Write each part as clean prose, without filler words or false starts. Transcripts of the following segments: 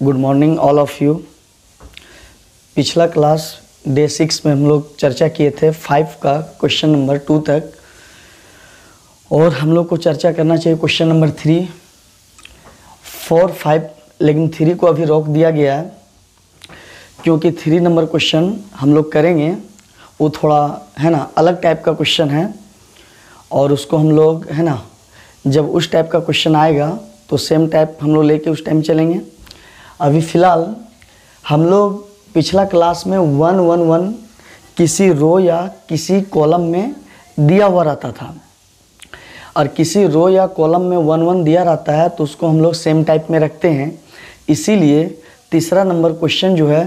Good morning all of you. पिछला class day 6 में हम लोग चर्चा किए थे 5 का क्वेश्चन नंबर 2 तक, और हम लोग को चर्चा करना चाहिए क्वेश्चन नंबर 3, 4, 5, लेकिन 3 को अभी रोक दिया गया है क्योंकि 3 नंबर क्वेश्चन हम लोग करेंगे वो थोड़ा है ना अलग टाइप का क्वेश्चन है, और उसको हम लोग है ना जब उस टाइप का क्वेश्चन आएगा तो सेम टाइप हम लोग लेके उस टाइम चलेंगे। अभी फ़िलहाल हम लोग पिछला क्लास में 111 किसी रो या किसी कॉलम में दिया हुआ रहता था, और किसी रो या कॉलम में 11 दिया रहता है तो उसको हम लोग सेम टाइप में रखते हैं। इसीलिए तीसरा नंबर क्वेश्चन जो है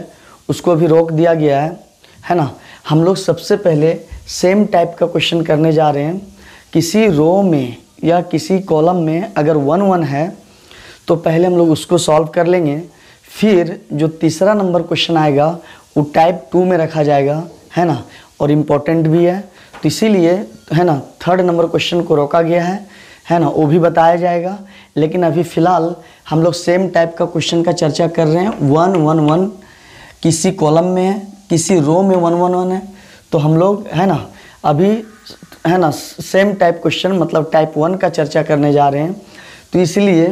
उसको अभी रोक दिया गया है ना। हम लोग सबसे पहले सेम टाइप का क्वेश्चन करने जा रहे हैं। किसी रो में या किसी कॉलम में अगर 11 है तो पहले हम लोग उसको सॉल्व कर लेंगे, फिर जो तीसरा नंबर क्वेश्चन आएगा वो टाइप 2 में रखा जाएगा है ना, और इम्पोर्टेंट भी है तो इसीलिए है ना थर्ड नंबर क्वेश्चन को रोका गया है ना, वो भी बताया जाएगा। लेकिन अभी फ़िलहाल हम लोग सेम टाइप का क्वेश्चन का चर्चा कर रहे हैं। 111 किसी कॉलम में है, किसी रो में 111 है, तो हम लोग है ना अभी है ना सेम टाइप क्वेश्चन मतलब टाइप 1 का चर्चा करने जा रहे हैं। तो इसलिए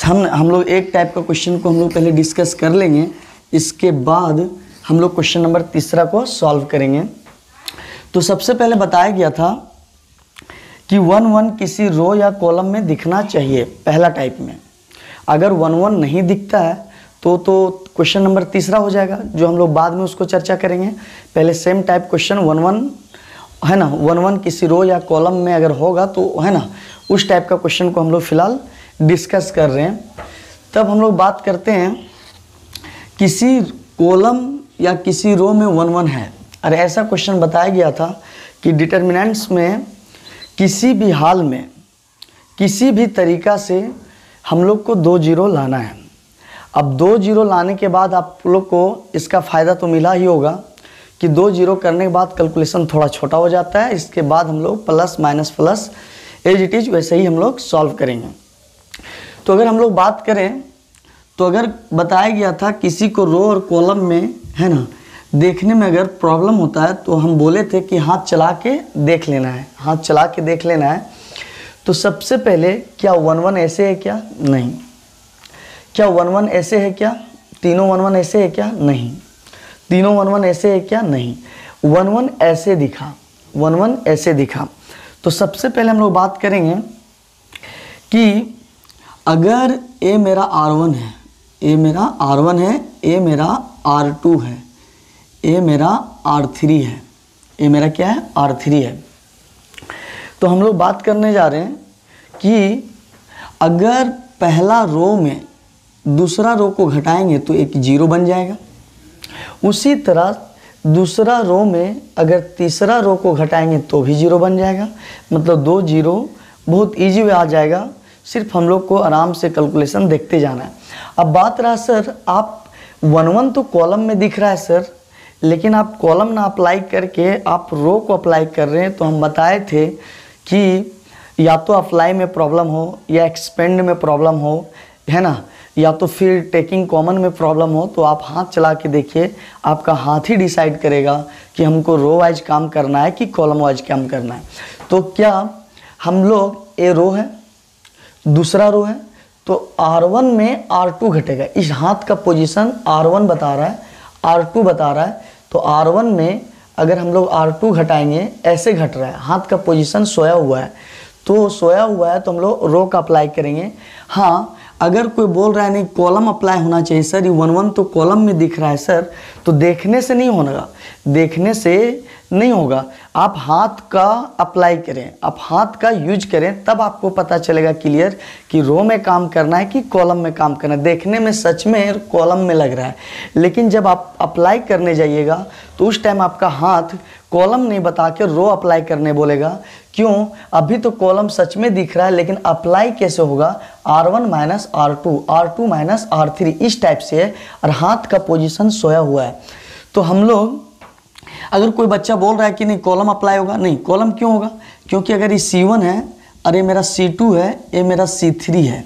हम लोग एक टाइप का क्वेश्चन को हम लोग पहले डिस्कस कर लेंगे, इसके बाद हम लोग क्वेश्चन नंबर तीसरा को सॉल्व करेंगे। तो सबसे पहले बताया गया था कि 11 किसी रो या कॉलम में दिखना चाहिए पहला टाइप में। अगर 11 नहीं दिखता है तो क्वेश्चन नंबर तीसरा हो जाएगा, जो हम लोग बाद में उसको चर्चा करेंगे। पहले सेम टाइप क्वेश्चन 11 है ना, 11 किसी रो या कॉलम में अगर होगा तो है ना उस टाइप का क्वेश्चन को हम लोग फ़िलहाल डिस्कस कर रहे हैं। तब हम लोग बात करते हैं किसी कॉलम या किसी रो में 11 है, और ऐसा क्वेश्चन बताया गया था कि डिटर्मिनेंट्स में किसी भी हाल में किसी भी तरीक़ा से हम लोग को 2 जीरो लाना है। अब 2 जीरो लाने के बाद आप लोग को इसका फ़ायदा तो मिला ही होगा कि 2 जीरो करने के बाद कैलकुलेशन थोड़ा छोटा हो जाता है। इसके बाद हम लोग plus minus plus as it is वैसे ही हम लोग सॉल्व करेंगे। तो अगर हम लोग बात करें तो अगर बताया गया था किसी को रो और कॉलम में है ना देखने में अगर प्रॉब्लम होता है तो हम बोले थे कि हाथ चला के देख लेना है, हाथ चला के देख लेना है। तो सबसे पहले क्या 11 ऐसे है क्या? नहीं। क्या 11 ऐसे है क्या? तीनों 11 ऐसे है क्या? नहीं। तीनों 11 ऐसे है क्या? नहीं। 11 ऐसे दिखा, 11 ऐसे दिखा। तो सबसे पहले हम लोग बात करेंगे कि अगर ए मेरा R1 है, ए मेरा R1 है, ए मेरा R2 है, ए मेरा R3 है, ए मेरा क्या है? R3 है। तो हम लोग बात करने जा रहे हैं कि अगर पहला रो में दूसरा रो को घटाएंगे तो एक जीरो बन जाएगा। उसी तरह दूसरा रो में अगर तीसरा रो को घटाएंगे तो भी जीरो बन जाएगा। मतलब 2 जीरो बहुत इजी वे आ जाएगा, सिर्फ हम लोग को आराम से कैलकुलेशन देखते जाना है। अब बात रहा सर आप 11 तो कॉलम में दिख रहा है सर, लेकिन आप कॉलम ना अप्लाई करके आप रो को अप्लाई कर रहे हैं। तो हम बताए थे कि या तो अप्लाई में प्रॉब्लम हो या एक्सपेंड में प्रॉब्लम हो है ना, या तो फिर टेकिंग कॉमन में प्रॉब्लम हो। तो आप हाथ चला के देखिए, आपका हाथ ही डिसाइड करेगा कि हमको रो वाइज काम करना है कि कॉलम वाइज काम करना है। तो क्या हम लोग ए रो है, दूसरा रो है, तो R1 में R2 घटेगा। इस हाथ का पोजीशन R1 बता रहा है, R2 बता रहा है। तो R1 में अगर हम लोग R2 घटाएंगे, ऐसे घट रहा है, हाथ का पोजीशन सोया हुआ है, तो सोया हुआ है तो हम लोग रो का अप्लाई करेंगे। हाँ, अगर कोई बोल रहा है नहीं कॉलम अप्लाई होना चाहिए सर, ये 11 तो कॉलम में दिख रहा है सर, तो देखने से नहीं होगा, देखने से नहीं होगा। आप हाथ का अप्लाई करें, आप हाथ का यूज करें, तब आपको पता चलेगा क्लियर कि रो में काम करना है कि कॉलम में काम करना है। देखने में सच में कॉलम में लग रहा है, लेकिन जब आप अप्लाई करने जाइएगा तो उस टाइम आपका हाथ कॉलम नहीं बता के रो अप्लाई करने बोलेगा। क्यों? अभी तो कॉलम सच में दिख रहा है, लेकिन अप्लाई कैसे होगा? R1 minus R2, R2 minus R3, इस टाइप से है, और हाथ का पोजीशन सोया हुआ है। तो हम लोग अगर कोई बच्चा बोल रहा है कि नहीं कॉलम अप्लाई होगा, नहीं, कॉलम क्यों होगा? क्योंकि अगर ये C1 है और ये मेरा C2 है, ये मेरा C3 है,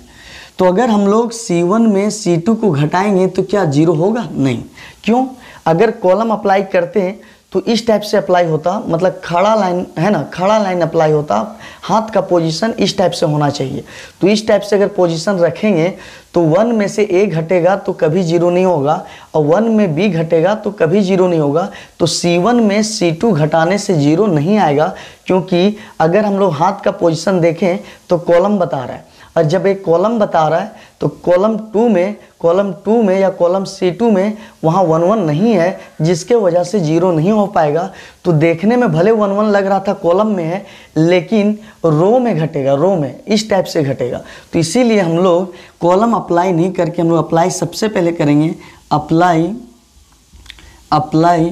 तो अगर हम लोग C1 में C2 को घटाएंगे तो क्या 0 होगा? नहीं। क्यों? अगर कॉलम अप्लाई करते हैं तो इस टाइप से अप्लाई होता, मतलब खड़ा लाइन है ना, खड़ा लाइन अप्लाई होता, हाथ का पोजीशन इस टाइप से होना चाहिए। तो इस टाइप से अगर पोजीशन रखेंगे तो 1 में से A घटेगा तो कभी 0 नहीं होगा, और 1 में B घटेगा तो कभी 0 नहीं होगा। तो C1 में C2 घटाने से 0 नहीं आएगा, क्योंकि अगर हम लोग हाथ का पोजीशन देखें तो कॉलम बता रहा है, और जब एक कॉलम बता रहा है तो कॉलम 2 में या कॉलम C2 में वहाँ 1 1 नहीं है, जिसके वजह से 0 नहीं हो पाएगा। तो देखने में भले 1 1 लग रहा था कॉलम में है, लेकिन रो में घटेगा, रो में इस टाइप से घटेगा। तो इसीलिए हम लोग कॉलम अप्लाई नहीं करके हम लोग अप्लाई सबसे पहले करेंगे, अप्लाई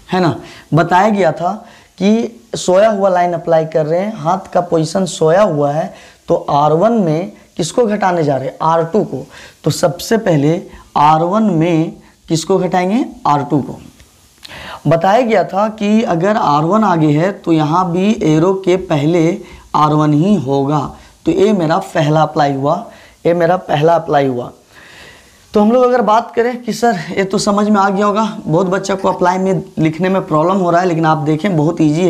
है ना। बताया गया था कि सोया हुआ लाइन अप्लाई कर रहे हैं, हाथ का पोजीशन सोया हुआ है, तो R1 में किसको घटाने जा रहे हैं? R2 को। तो सबसे पहले R1 में किसको घटाएंगे? R2 को। बताया गया था कि अगर R1 आगे है तो यहाँ भी एरो के पहले R1 ही होगा। तो ये मेरा पहला अप्लाई हुआ, तो हम लोग अगर बात करें कि सर ये तो समझ में आ गया होगा, बहुत बच्चा को अप्लाई में लिखने में प्रॉब्लम हो रहा है, लेकिन आप देखें बहुत ईजी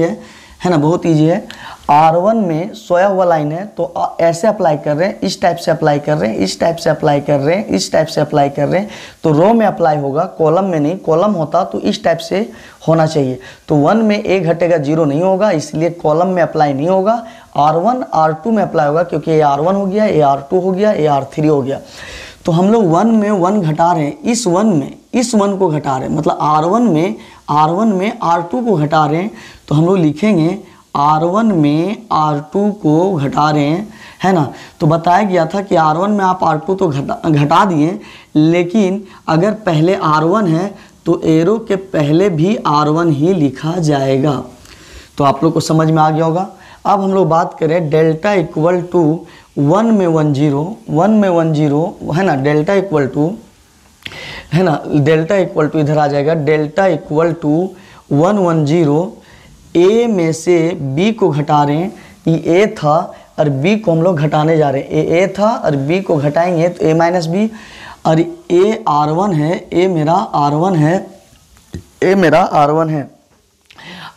है ना, बहुत ईजी है। R1 में सोया हुआ लाइन है तो ऐसे अप्लाई कर रहे हैं, इस टाइप से अप्लाई कर रहे हैं, इस टाइप से अप्लाई कर रहे हैं, इस टाइप से अप्लाई कर रहे हैं, तो रो में अप्लाई होगा, कॉलम में नहीं। कॉलम होता तो इस टाइप से होना चाहिए। तो 1 में A घटेगा, 0 नहीं होगा, इसलिए कॉलम में अप्लाई नहीं होगा। R1 R2 में अप्लाई होगा, क्योंकि ये R1 हो गया, ये R2 हो गया, ये R3 हो गया। तो हम लोग 1 में 1 घटा रहे हैं, इस 1 को घटा रहे हैं, मतलब R1 में R2 को घटा रहे हैं। तो हम लोग लिखेंगे R1 में R2 को घटा रहे हैं, है ना। तो बताया गया था कि R1 में आप R2 तो घटा दिए, लेकिन अगर पहले R1 है तो एरो के पहले भी R1 ही लिखा जाएगा। तो आप लोग को समझ में आ गया होगा। अब हम लोग बात करें डेल्टा इक्वल टू 1 में 1 0 है ना, डेल्टा इक्वल टू इधर आ जाएगा, डेल्टा इक्वल टू 1 1 0। ए में से बी को घटा रहे हैं, ये ए था और बी को हम लोग घटाने जा रहे हैं। ए था और बी को घटाएंगे तो ए माइनस बी, और ए R1 है, ए मेरा R1 है।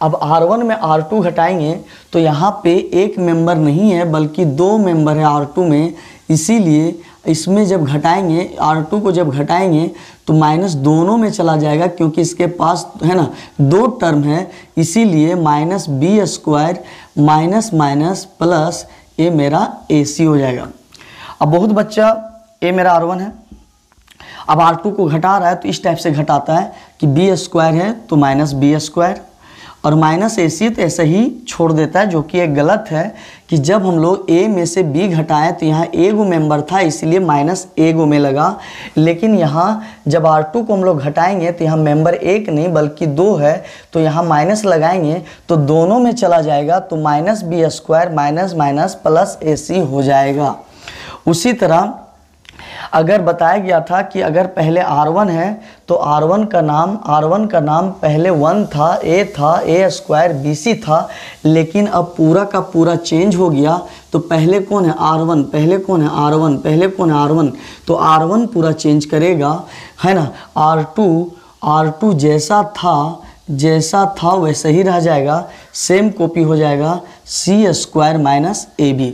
अब R1 में R2 घटाएंगे तो यहाँ पे एक मेंबर नहीं है बल्कि 2 मेंबर है R2 में, इसीलिए इसमें जब घटाएंगे, R2 को जब घटाएंगे तो माइनस दोनों में चला जाएगा, क्योंकि इसके पास है ना 2 टर्म है, इसीलिए minus B square minus minus plus A मेरा AC हो जाएगा। अब बहुत बच्चा ए मेरा R1 है, अब R2 को घटा रहा है तो इस टाइप से घटाता है कि बी स्क्वायर है तो माइनस बी स्क्वायर, और माइनस AC तो ऐसे ही छोड़ देता है, जो कि एक गलत है कि जब हम लोग A में से B घटाएं तो यहाँ A गो मेंबर था, इसलिए माइनस A गो में लगा। लेकिन यहाँ जब R2 को हम लोग घटाएंगे तो यहाँ मेंबर 1 नहीं बल्कि 2 है, तो यहाँ माइनस लगाएंगे तो दोनों में चला जाएगा, तो minus B square minus minus plus AC हो जाएगा। उसी तरह अगर बताया गया था कि अगर पहले R1 है तो R1 का नाम पहले 1 था, A था, A स्क्वायर BC था, लेकिन अब पूरा का पूरा चेंज हो गया। तो पहले कौन है? R1, पहले कौन है? R1, तो R1 पूरा चेंज करेगा, है ना। R2 जैसा था वैसे ही रह जाएगा, सेम कॉपी हो जाएगा, C स्क्वायर माइनस AB।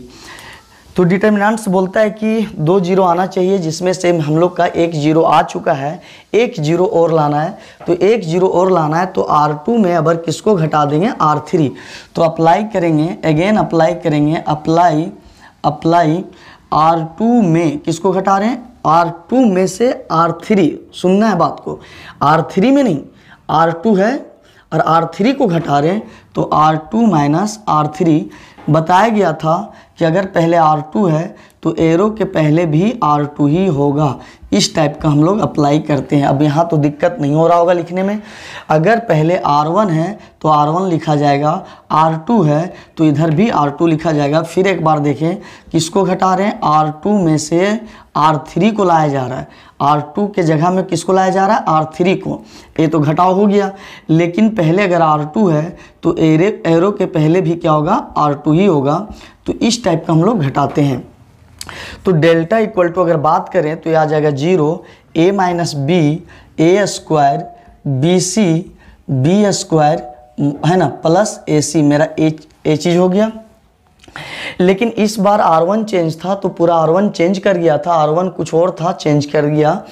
तो डिटर्मिनेंट्स बोलता है कि 2 0 आना चाहिए, जिसमें से हम लोग का 1 0 आ चुका है, 1 0 और लाना है। तो 1 0 और लाना है तो R2 में अब किसको घटा देंगे? R3। तो अप्लाई करेंगे, अगेन अप्लाई करेंगे, अप्लाई R2 में किसको घटा रहे हैं? R2 में से R3, सुनना है बात को, R3 में नहीं, R2 है और R3 को घटा रहे हैं, तो R2 माइनस R3। बताया गया था कि अगर पहले R2 है तो एरो के पहले भी R2 ही होगा। इस टाइप का हम लोग अप्लाई करते हैं। अब यहाँ तो दिक्कत नहीं हो रहा होगा लिखने में। अगर पहले R1 है तो R1 लिखा जाएगा, R2 है तो इधर भी R2 लिखा जाएगा। फिर एक बार देखें किसको घटा रहे हैं? R2 में से R3 को लाया जा रहा है। R2 के जगह में किसको लाया जा रहा है? R3 को। ये तो घटाव हो गया, लेकिन पहले अगर R2 है तो एरो के पहले भी क्या होगा? R2 ही होगा। तो इस टाइप का हम लोग घटाते हैं। तो डेल्टा इक्वल टू अगर बात करें तो ये आ जाएगा 0 a minus B a square B c b square है ना प्लस ए सी, मेरा ए चीज़ हो गया। लेकिन इस बार R1 चेंज था तो पूरा R1 चेंज कर गया था, R1 कुछ और था चेंज कर गया।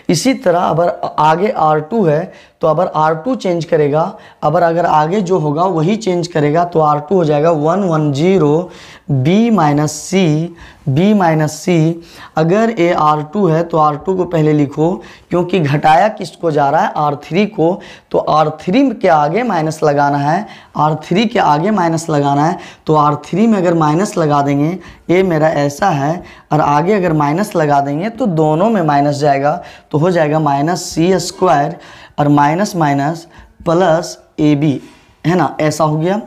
इसी तरह अगर आगे R2 है तो अगर R2 चेंज करेगा, अगर आगे जो होगा वही चेंज करेगा तो R2 हो जाएगा 110 B माइनस सी। अगर ये R2 है तो R2 को पहले लिखो, क्योंकि घटाया किसको जा रहा है, R3 को, तो R3 के आगे माइनस लगाना है, R3 के आगे माइनस लगाना है। तो R3 में अगर माइनस लगा देंगे, ये मेरा ऐसा है, और आगे अगर माइनस लगा देंगे तो दोनों में माइनस जाएगा, तो हो जाएगा माइनस सी स्क्वायर और minus minus plus a b, है ना, ऐसा हो गया।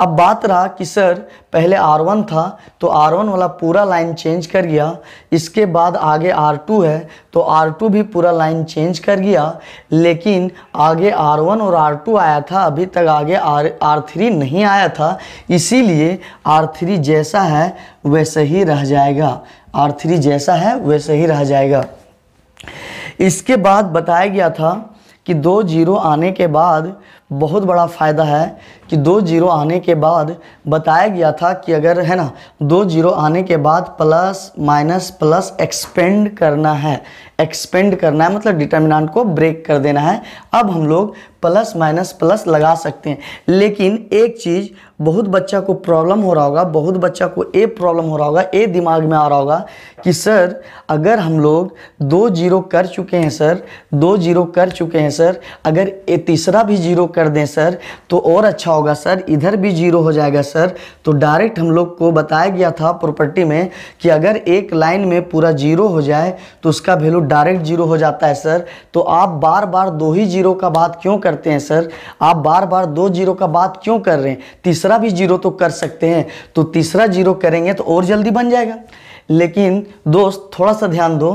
अब बात रहा कि सर पहले R1 था तो R1 वाला पूरा लाइन चेंज कर गया, इसके बाद आगे R2 है तो R2 भी पूरा लाइन चेंज कर गया, लेकिन आगे R1 और R2 आया था, अभी तक आगे R3 नहीं आया था, इसीलिए R3 जैसा है वैसे ही रह जाएगा, R3 जैसा है वैसे ही रह जाएगा। इसके बाद बताया गया था कि 2 जीरो आने के बाद बहुत बड़ा फ़ायदा है कि 2 जीरो आने के बाद बताया गया था कि अगर है ना 2 जीरो आने के बाद प्लस माइनस प्लस एक्सपेंड करना है, एक्सपेंड करना है मतलब डिटर्मिनेंट को ब्रेक कर देना है। अब हम लोग प्लस माइनस प्लस लगा सकते हैं, लेकिन एक चीज़ बहुत बच्चा को प्रॉब्लम हो रहा होगा, बहुत बच्चा को ये प्रॉब्लम हो रहा होगा, ये दिमाग में आ रहा होगा कि सर अगर हम लोग 2 जीरो कर चुके हैं सर, 2 जीरो कर चुके हैं सर, अगर ये तीसरा भी जीरो कर दें सर तो और अच्छा होगा सर, इधर भी जीरो हो जाएगा सर। तो डायरेक्ट हम लोग को बताया गया था प्रॉपर्टी में कि अगर एक लाइन में पूरा जीरो हो जाए तो उसका वैल्यू डायरेक्ट जीरो हो जाता है सर। तो आप बार बार 2 ही जीरो का बात क्यों करते हैं सर, आप बार बार 2 जीरो का बात क्यों कर रहे हैं, तीसरा भी जीरो तो कर सकते हैं, तो तीसरा जीरो करेंगे तो और जल्दी बन जाएगा। लेकिन दोस्त थोड़ा सा ध्यान दो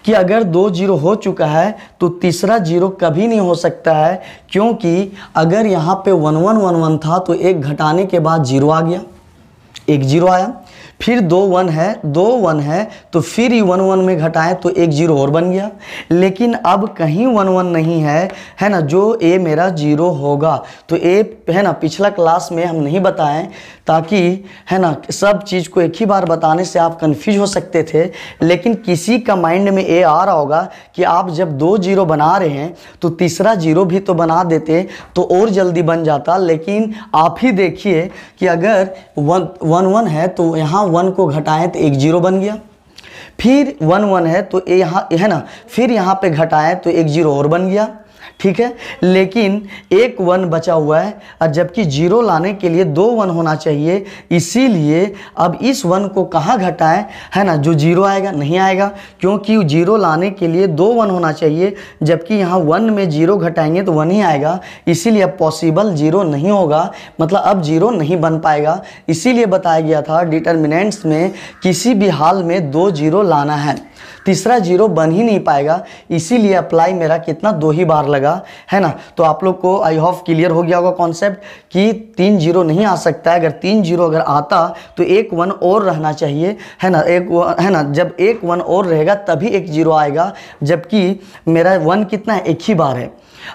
कि अगर 2 जीरो हो चुका है तो तीसरा जीरो कभी नहीं हो सकता है, क्योंकि अगर यहाँ पे 1 1 1 1 था तो एक घटाने के बाद जीरो आ गया, एक जीरो आया, फिर 2 1 है, 2 1 है तो फिर 1 1 में घटाएं तो एक जीरो और बन गया। लेकिन अब कहीं 1 1 नहीं है, है ना, जो ए मेरा जीरो होगा। तो ए है ना पिछला क्लास में हम नहीं बताएं ताकि है ना सब चीज़ को एक ही बार बताने से आप कंफ्यूज हो सकते थे, लेकिन किसी का माइंड में ये आ रहा होगा कि आप जब 2 जीरो बना रहे हैं तो तीसरा जीरो भी तो बना देते तो और जल्दी बन जाता। लेकिन आप ही देखिए कि अगर 1 1 है तो यहाँ 1 को घटाएं तो एक जीरो बन गया, फिर 1 1 है तो यहाँ है ना, फिर यहाँ पे घटाएं तो एक जीरो और बन गया, ठीक है। लेकिन एक 1 बचा हुआ है और जबकि जीरो लाने के लिए 2 1 होना चाहिए, इसीलिए अब इस 1 को कहाँ घटाएं, है ना, जो जीरो आएगा नहीं आएगा, क्योंकि जीरो लाने के लिए 2 1 होना चाहिए, जबकि यहाँ 1 में जीरो घटाएंगे तो 1 ही आएगा, इसीलिए अब पॉसिबल जीरो नहीं होगा, मतलब अब जीरो नहीं बन पाएगा। इसीलिए बताया गया था डिटर्मिनेंट्स में किसी भी हाल में 2 जीरो लाना है, तीसरा जीरो बन ही नहीं पाएगा, इसीलिए अप्लाई मेरा कितना 2 ही बार लगा, है ना। तो आप लोग को आई होप क्लियर हो गया होगा कॉन्सेप्ट कि 3 जीरो नहीं आ सकता है। अगर 3 जीरो अगर आता तो एक 1 और रहना चाहिए, है ना, है ना, जब एक 1 और रहेगा तभी एक जीरो आएगा, जबकि मेरा 1 कितना है, एक ही बार है।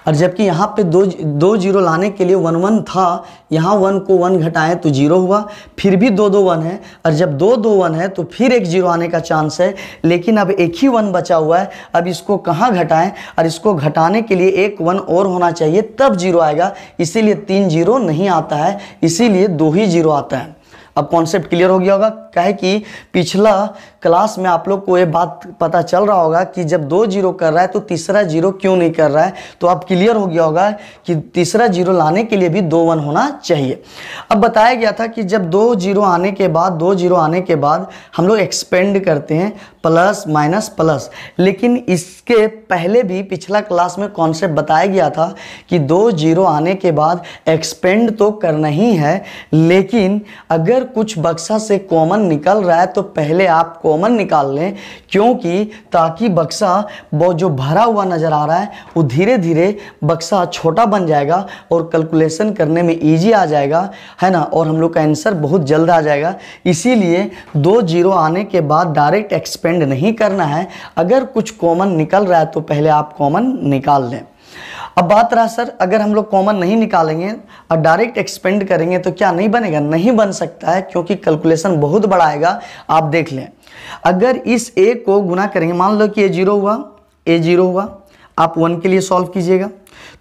और जबकि यहाँ पे 2 जीरो लाने के लिए 1 1 था, यहाँ 1 को 1 घटाएं तो जीरो हुआ, फिर भी 2 2 1 है, और जब 2 2 1 है तो फिर एक जीरो आने का चांस है। लेकिन अब एक ही 1 बचा हुआ है, अब इसको कहाँ घटाएं, और इसको घटाने के लिए एक 1 और होना चाहिए तब जीरो आएगा, इसीलिए 3 जीरो नहीं आता है, इसीलिए 2 ही जीरो आता है। अब कॉन्सेप्ट क्लियर हो गया होगा, काहे कि पिछला क्लास में आप लोग को ये बात पता चल रहा होगा कि जब 2 जीरो कर रहा है तो तीसरा जीरो क्यों नहीं कर रहा है, तो अब क्लियर हो गया होगा कि तीसरा जीरो लाने के लिए भी 2 1 होना चाहिए। अब बताया गया था कि जब 2 जीरो आने के बाद, 2 जीरो आने के बाद हम लोग एक्सपेंड करते हैं प्लस माइनस प्लस, लेकिन इसके पहले भी पिछला क्लास में कॉन्सेप्ट बताया गया था कि 2 जीरो आने के बाद एक्सपेंड तो करना ही है, लेकिन अगर कुछ बक्सा से कॉमन निकल रहा है तो पहले आप कॉमन निकाल लें, क्योंकि ताकि बक्सा वो जो भरा हुआ नज़र आ रहा है वो धीरे धीरे बक्सा छोटा बन जाएगा और कैलकुलेशन करने में ईजी आ जाएगा, है ना, और हम लोग का आंसर बहुत जल्द आ जाएगा। इसीलिए 2 जीरो आने के बाद डायरेक्ट एक्सपेंड नहीं करना है। अगर कुछ कॉमन निकल रहा है तो पहले आप कॉमन निकाल लें। अब बात रहा सर, अगर हम लोग कॉमन नहीं निकालेंगे और डायरेक्ट एक्सपेंड करेंगे तो क्या नहीं बनेगा? नहीं बन सकता है, क्योंकि कैलकुलेशन बहुत बड़ा आएगा। आप देख लें, अगर इस a को गुना करेंगे, मान लो कि a 0 हुआ, आप 1 के लिए सॉल्व कीजिएगा।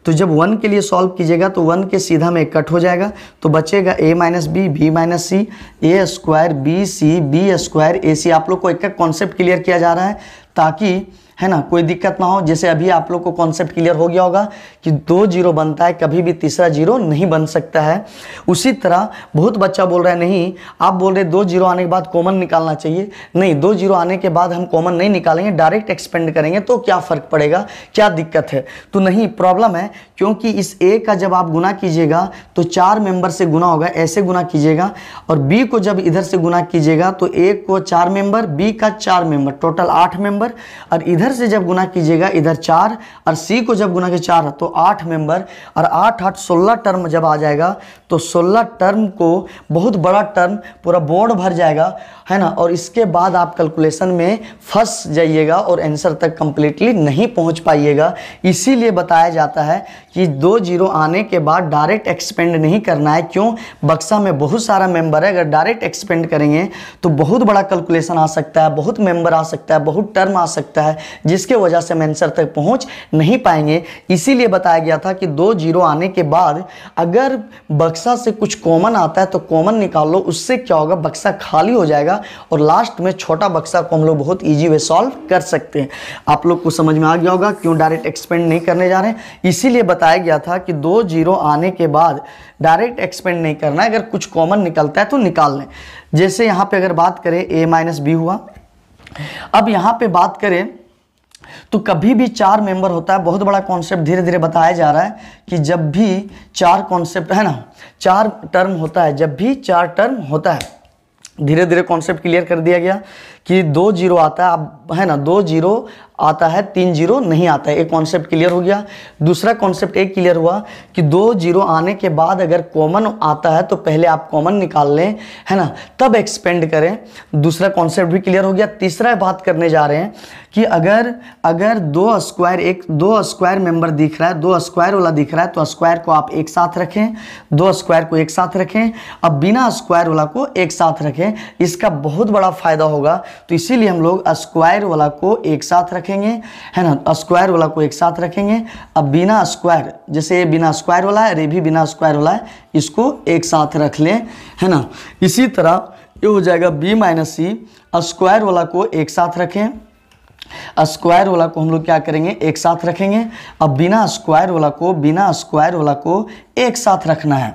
तो जब 1 के लिए सॉल्व कीजिएगा तो 1 के सीधा में कट हो जाएगा, तो बचेगा a minus B, b minus C, a square B C, b square A C. आप लोग को एक कॉन्सेप्ट क्लियर किया जा रहा है ताकि, है ना, कोई दिक्कत ना हो। जैसे अभी आप लोग को कॉन्सेप्ट क्लियर हो गया होगा कि 2 जीरो बनता है, कभी भी तीसरा जीरो नहीं बन सकता है। उसी तरह बहुत बच्चा बोल रहा है नहीं, आप बोल रहे 2 जीरो आने के बाद कॉमन निकालना चाहिए। नहीं, 2 जीरो आने के बाद हम कॉमन नहीं निकालेंगे, डायरेक्ट एक्सपेंड करेंगे। तो क्या फ़र्क पड़ेगा, क्या दिक्कत है? तो नहीं, प्रॉब्लम है, क्योंकि इस a का जब आप गुना कीजिएगा तो 4 मेंबर से गुना होगा, ऐसे गुना कीजिएगा। और b को जब इधर से गुना कीजिएगा तो a को 4 मेंबर, b का 4 मेंबर, टोटल 8 मेंबर। और इधर से जब गुना कीजिएगा इधर 4, और c को जब गुना कीजिए 4 तो 8 मेंबर, और 8 8 16 टर्म जब आ जाएगा तो 16 टर्म को बहुत बड़ा टर्म पूरा बोर्ड भर जाएगा, है ना। और इसके बाद आप कैलकुलेशन में फंस जाइएगा और आंसर तक कंप्लीटली नहीं पहुंच पाइएगा। इसीलिए बताया जाता है कि 2 जीरो आने के बाद डायरेक्ट एक्सपेंड नहीं करना है। क्यों? बक्सा में बहुत सारा मेंबर है, अगर डायरेक्ट एक्सपेंड करेंगे तो बहुत बड़ा कैलकुलेशन आ सकता है, बहुत मेंबर आ सकता है, बहुत टर्म आ सकता है, जिसके वजह से हम आंसर तक पहुंच नहीं पाएंगे। इसीलिए बताया गया था कि 2 जीरो आने के बाद अगर बक्सा से कुछ कॉमन आता है तो कॉमन निकाल लो। उससे क्या होगा, बक्सा खाली हो जाएगा और लास्ट में छोटा बक्सा को हम लोग बहुत इजी वे सॉल्व कर सकते हैं। आप लोग को समझ में आ गया होगा क्यों डायरेक्ट एक्सपेंड नहीं करने जा रहे हैं। इसीलिए बताया गया था कि 2 जीरो आने के बाद डायरेक्ट एक्सपेंड नहीं करना है, अगर कुछ कॉमन निकलता है तो निकाल लें। जैसे यहाँ पे अगर बात करें a माइनस बी हुआ। अब यहाँ पे बात करें तो कभी भी 4 मेंबर होता है, बहुत बड़ा कॉन्सेप्ट धीरे धीरे बताया जा रहा है कि जब भी 4 कॉन्सेप्ट, है ना, 4 टर्म होता है, जब भी 4 टर्म होता है, धीरे धीरे कॉन्सेप्ट क्लियर कर दिया गया कि 2 जीरो आता है, अब है ना, 2 जीरो आता है, 3 जीरो नहीं आता है। एक कॉन्सेप्ट क्लियर हो गया। दूसरा कॉन्सेप्ट एक क्लियर हुआ कि 2 जीरो आने के बाद अगर कॉमन आता है तो पहले आप कॉमन निकाल लें, है ना, तब एक्सपेंड करें। दूसरा कॉन्सेप्ट भी क्लियर हो गया। तीसरा बात करने जा रहे हैं कि अगर 2 स्क्वायर मेंबर दिख रहा है, 2 स्क्वायर वाला दिख रहा है तो स्क्वायर को आप एक साथ रखें, 2 स्क्वायर को एक साथ रखें। अब बिना स्क्वायर वाला को एक साथ रखें, इसका बहुत बड़ा फायदा होगा। तो इसीलिए हम लोग स्क्वायर वाला को एक साथ रखेंगे, है ना, स्क्वायर वाला को एक साथ रखेंगे। अब बिना स्क्वायर, जैसे ये बिना स्क्वायर वाला है, ये भी बिना स्क्वायर वाला है, इसको एक साथ रख लें, है ना। इसी तरह ये हो जाएगा b माइनस सी। स्क्वायर वाला को एक साथ रखें, स्क्वायर वाला को हम लोग क्या करेंगे, एक साथ रखेंगे। अब बिना स्क्वायर वाला को एक साथ रखना है।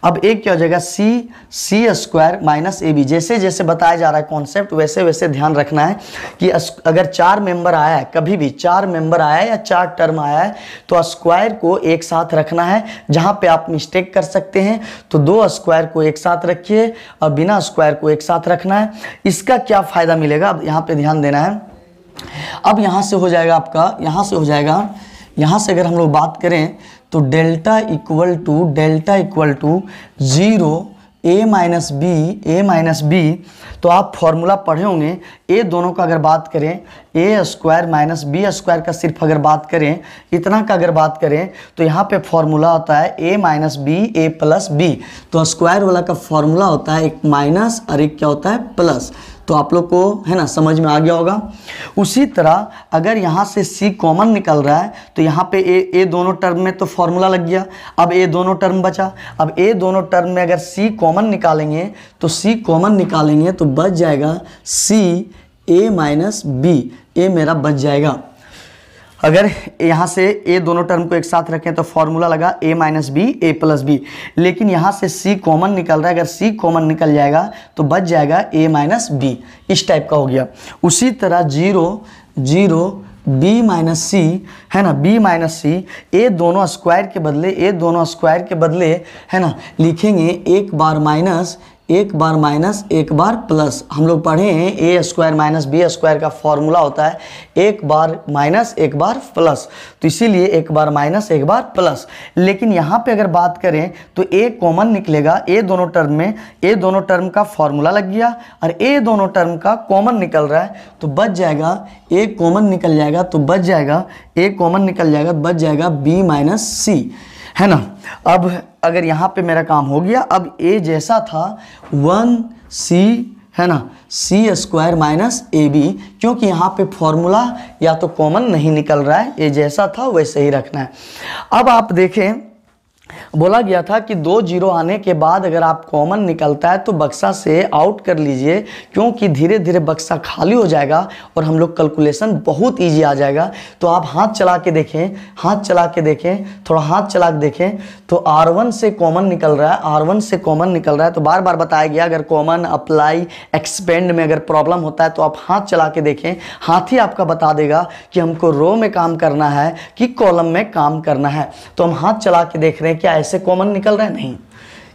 अब एक क्या हो जाएगा, सी स्क्वायर माइनस ए बी। जैसे जैसे बताया जा रहा है कॉन्सेप्ट, वैसे वैसे ध्यान रखना है कि अगर 4 मेंबर आया है, कभी भी 4 मेंबर आया है या 4 टर्म आया है तो स्क्वायर को एक साथ रखना है। जहां पे आप मिस्टेक कर सकते हैं तो 2 स्क्वायर को एक साथ रखिए और बिना स्क्वायर को एक साथ रखना है। इसका क्या फायदा मिलेगा, अब यहाँ पे ध्यान देना है। अब यहाँ से हो जाएगा आपका, यहाँ से अगर हम लोग बात करें तो delta equal to 0 a minus b. तो आप फॉर्मूला पढ़े होंगे। ए दोनों का अगर बात करें, a square minus B square का सिर्फ अगर बात करें, इतना का अगर बात करें तो यहाँ पे फॉर्मूला होता है a minus B a plus b. तो स्क्वायर वाला का फॉर्मूला होता है एक माइनस और एक क्या होता है, प्लस। तो आप लोग को, है ना, समझ में आ गया होगा। उसी तरह अगर यहाँ से c कॉमन निकल रहा है तो यहाँ पे a दोनों टर्म में तो फॉर्मूला लग गया। अब a दोनों टर्म बचा। अब a दोनों टर्म में अगर c कॉमन निकालेंगे तो बच जाएगा c a minus b. a मेरा बच जाएगा। अगर यहाँ से a दोनों टर्म को एक साथ रखें तो फॉर्मूला लगा a minus B a plus b. लेकिन यहाँ से c कॉमन निकल रहा है, अगर c कॉमन निकल जाएगा तो बच जाएगा a माइनस बी। इस टाइप का हो गया। उसी तरह 0 b माइनस सी, है ना, b माइनस सी। a दोनों स्क्वायर के बदले, है ना, लिखेंगे एक बार माइनस एक बार माइनस एक बार प्लस। हम लोग पढ़े हैं ए स्क्वायर माइनस बी स्क्वायर का फॉर्मूला होता है एक बार माइनस एक बार प्लस, तो इसीलिए एक बार माइनस एक बार प्लस। लेकिन यहाँ पे अगर बात करें तो ए कॉमन निकलेगा, ए दोनों टर्म में, ए दोनों टर्म का फॉर्मूला लग गया और ए दोनों टर्म का कॉमन निकल रहा है तो बच जाएगा, ए कॉमन निकल जाएगा तो बच जाएगा, ए कॉमन निकल जाएगा तो बच जाएगा बी माइनस सी, है ना। अब अगर यहाँ पे मेरा काम हो गया, अब ए जैसा था 1c, है ना, सी स्क्वायर माइनस ए बी, क्योंकि यहाँ पे फॉर्मूला या तो कॉमन नहीं निकल रहा है, ए जैसा था वैसे ही रखना है। अब आप देखें बोला गया था कि 2 जीरो आने के बाद अगर आप कॉमन निकलता है तो बक्सा से आउट कर लीजिए, क्योंकि धीरे धीरे बक्सा खाली हो जाएगा और हम लोग कैलकुलेशन बहुत इजी आ जाएगा। तो आप हाथ चला के देखें, हाथ चला के देखें, थोड़ा हाथ चला के देखें तो R1 से कॉमन निकल रहा है, R1 से कॉमन निकल रहा है। तो बार बार बताया गया अगर कॉमन अप्लाई एक्सपेंड में अगर प्रॉब्लम होता है तो आप हाथ चला के देखें, हाथ ही आपका बता देगा कि हमको रो में काम करना है कि कॉलम में काम करना है। तो हम हाथ चला के देख रहे हैं, क्या ऐसे कॉमन निकल रहा है? नहीं।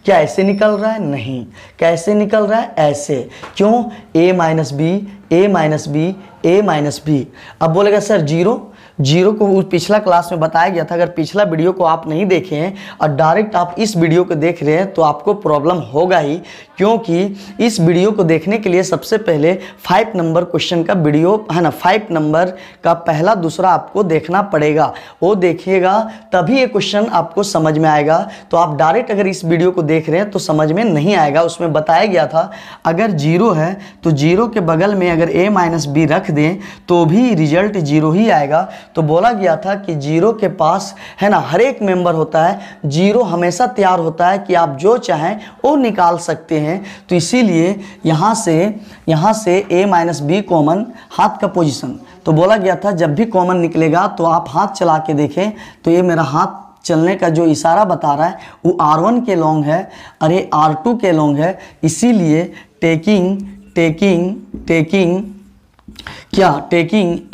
क्या ऐसे निकल रहा है? नहीं। कैसे निकल रहा है? ऐसे। क्यों? a minus B, a minus B, a minus b. अब बोलेगा सर जीरो, जीरो को पिछला क्लास में बताया गया था, अगर पिछला वीडियो को आप नहीं देखे हैं और डायरेक्ट आप इस वीडियो को देख रहे हैं तो आपको प्रॉब्लम होगा ही, क्योंकि इस वीडियो को देखने के लिए सबसे पहले 5 नंबर क्वेश्चन का वीडियो, है ना, 5 नंबर का पहला दूसरा आपको देखना पड़ेगा, वो देखिएगा तभी ये क्वेश्चन आपको समझ में आएगा। तो आप डायरेक्ट अगर इस वीडियो को देख रहे हैं तो समझ में नहीं आएगा। उसमें बताया गया था अगर जीरो है तो जीरो के बगल में अगर a माइनस बी रख दें तो भी रिजल्ट जीरो ही आएगा। तो बोला गया था कि जीरो के पास, है ना, हर एक मेंबर होता है, जीरो हमेशा तैयार होता है कि आप जो चाहें वो निकाल सकते हैं। तो इसीलिए यहाँ से a माइनस बी कॉमन, हाथ का पोजीशन, तो बोला गया था जब भी कॉमन निकलेगा तो आप हाथ चला के देखें। तो ये मेरा हाथ चलने का जो इशारा बता रहा है वो R1 के लॉन्ग है और ये R2 के लॉन्ग है, इसीलिए taking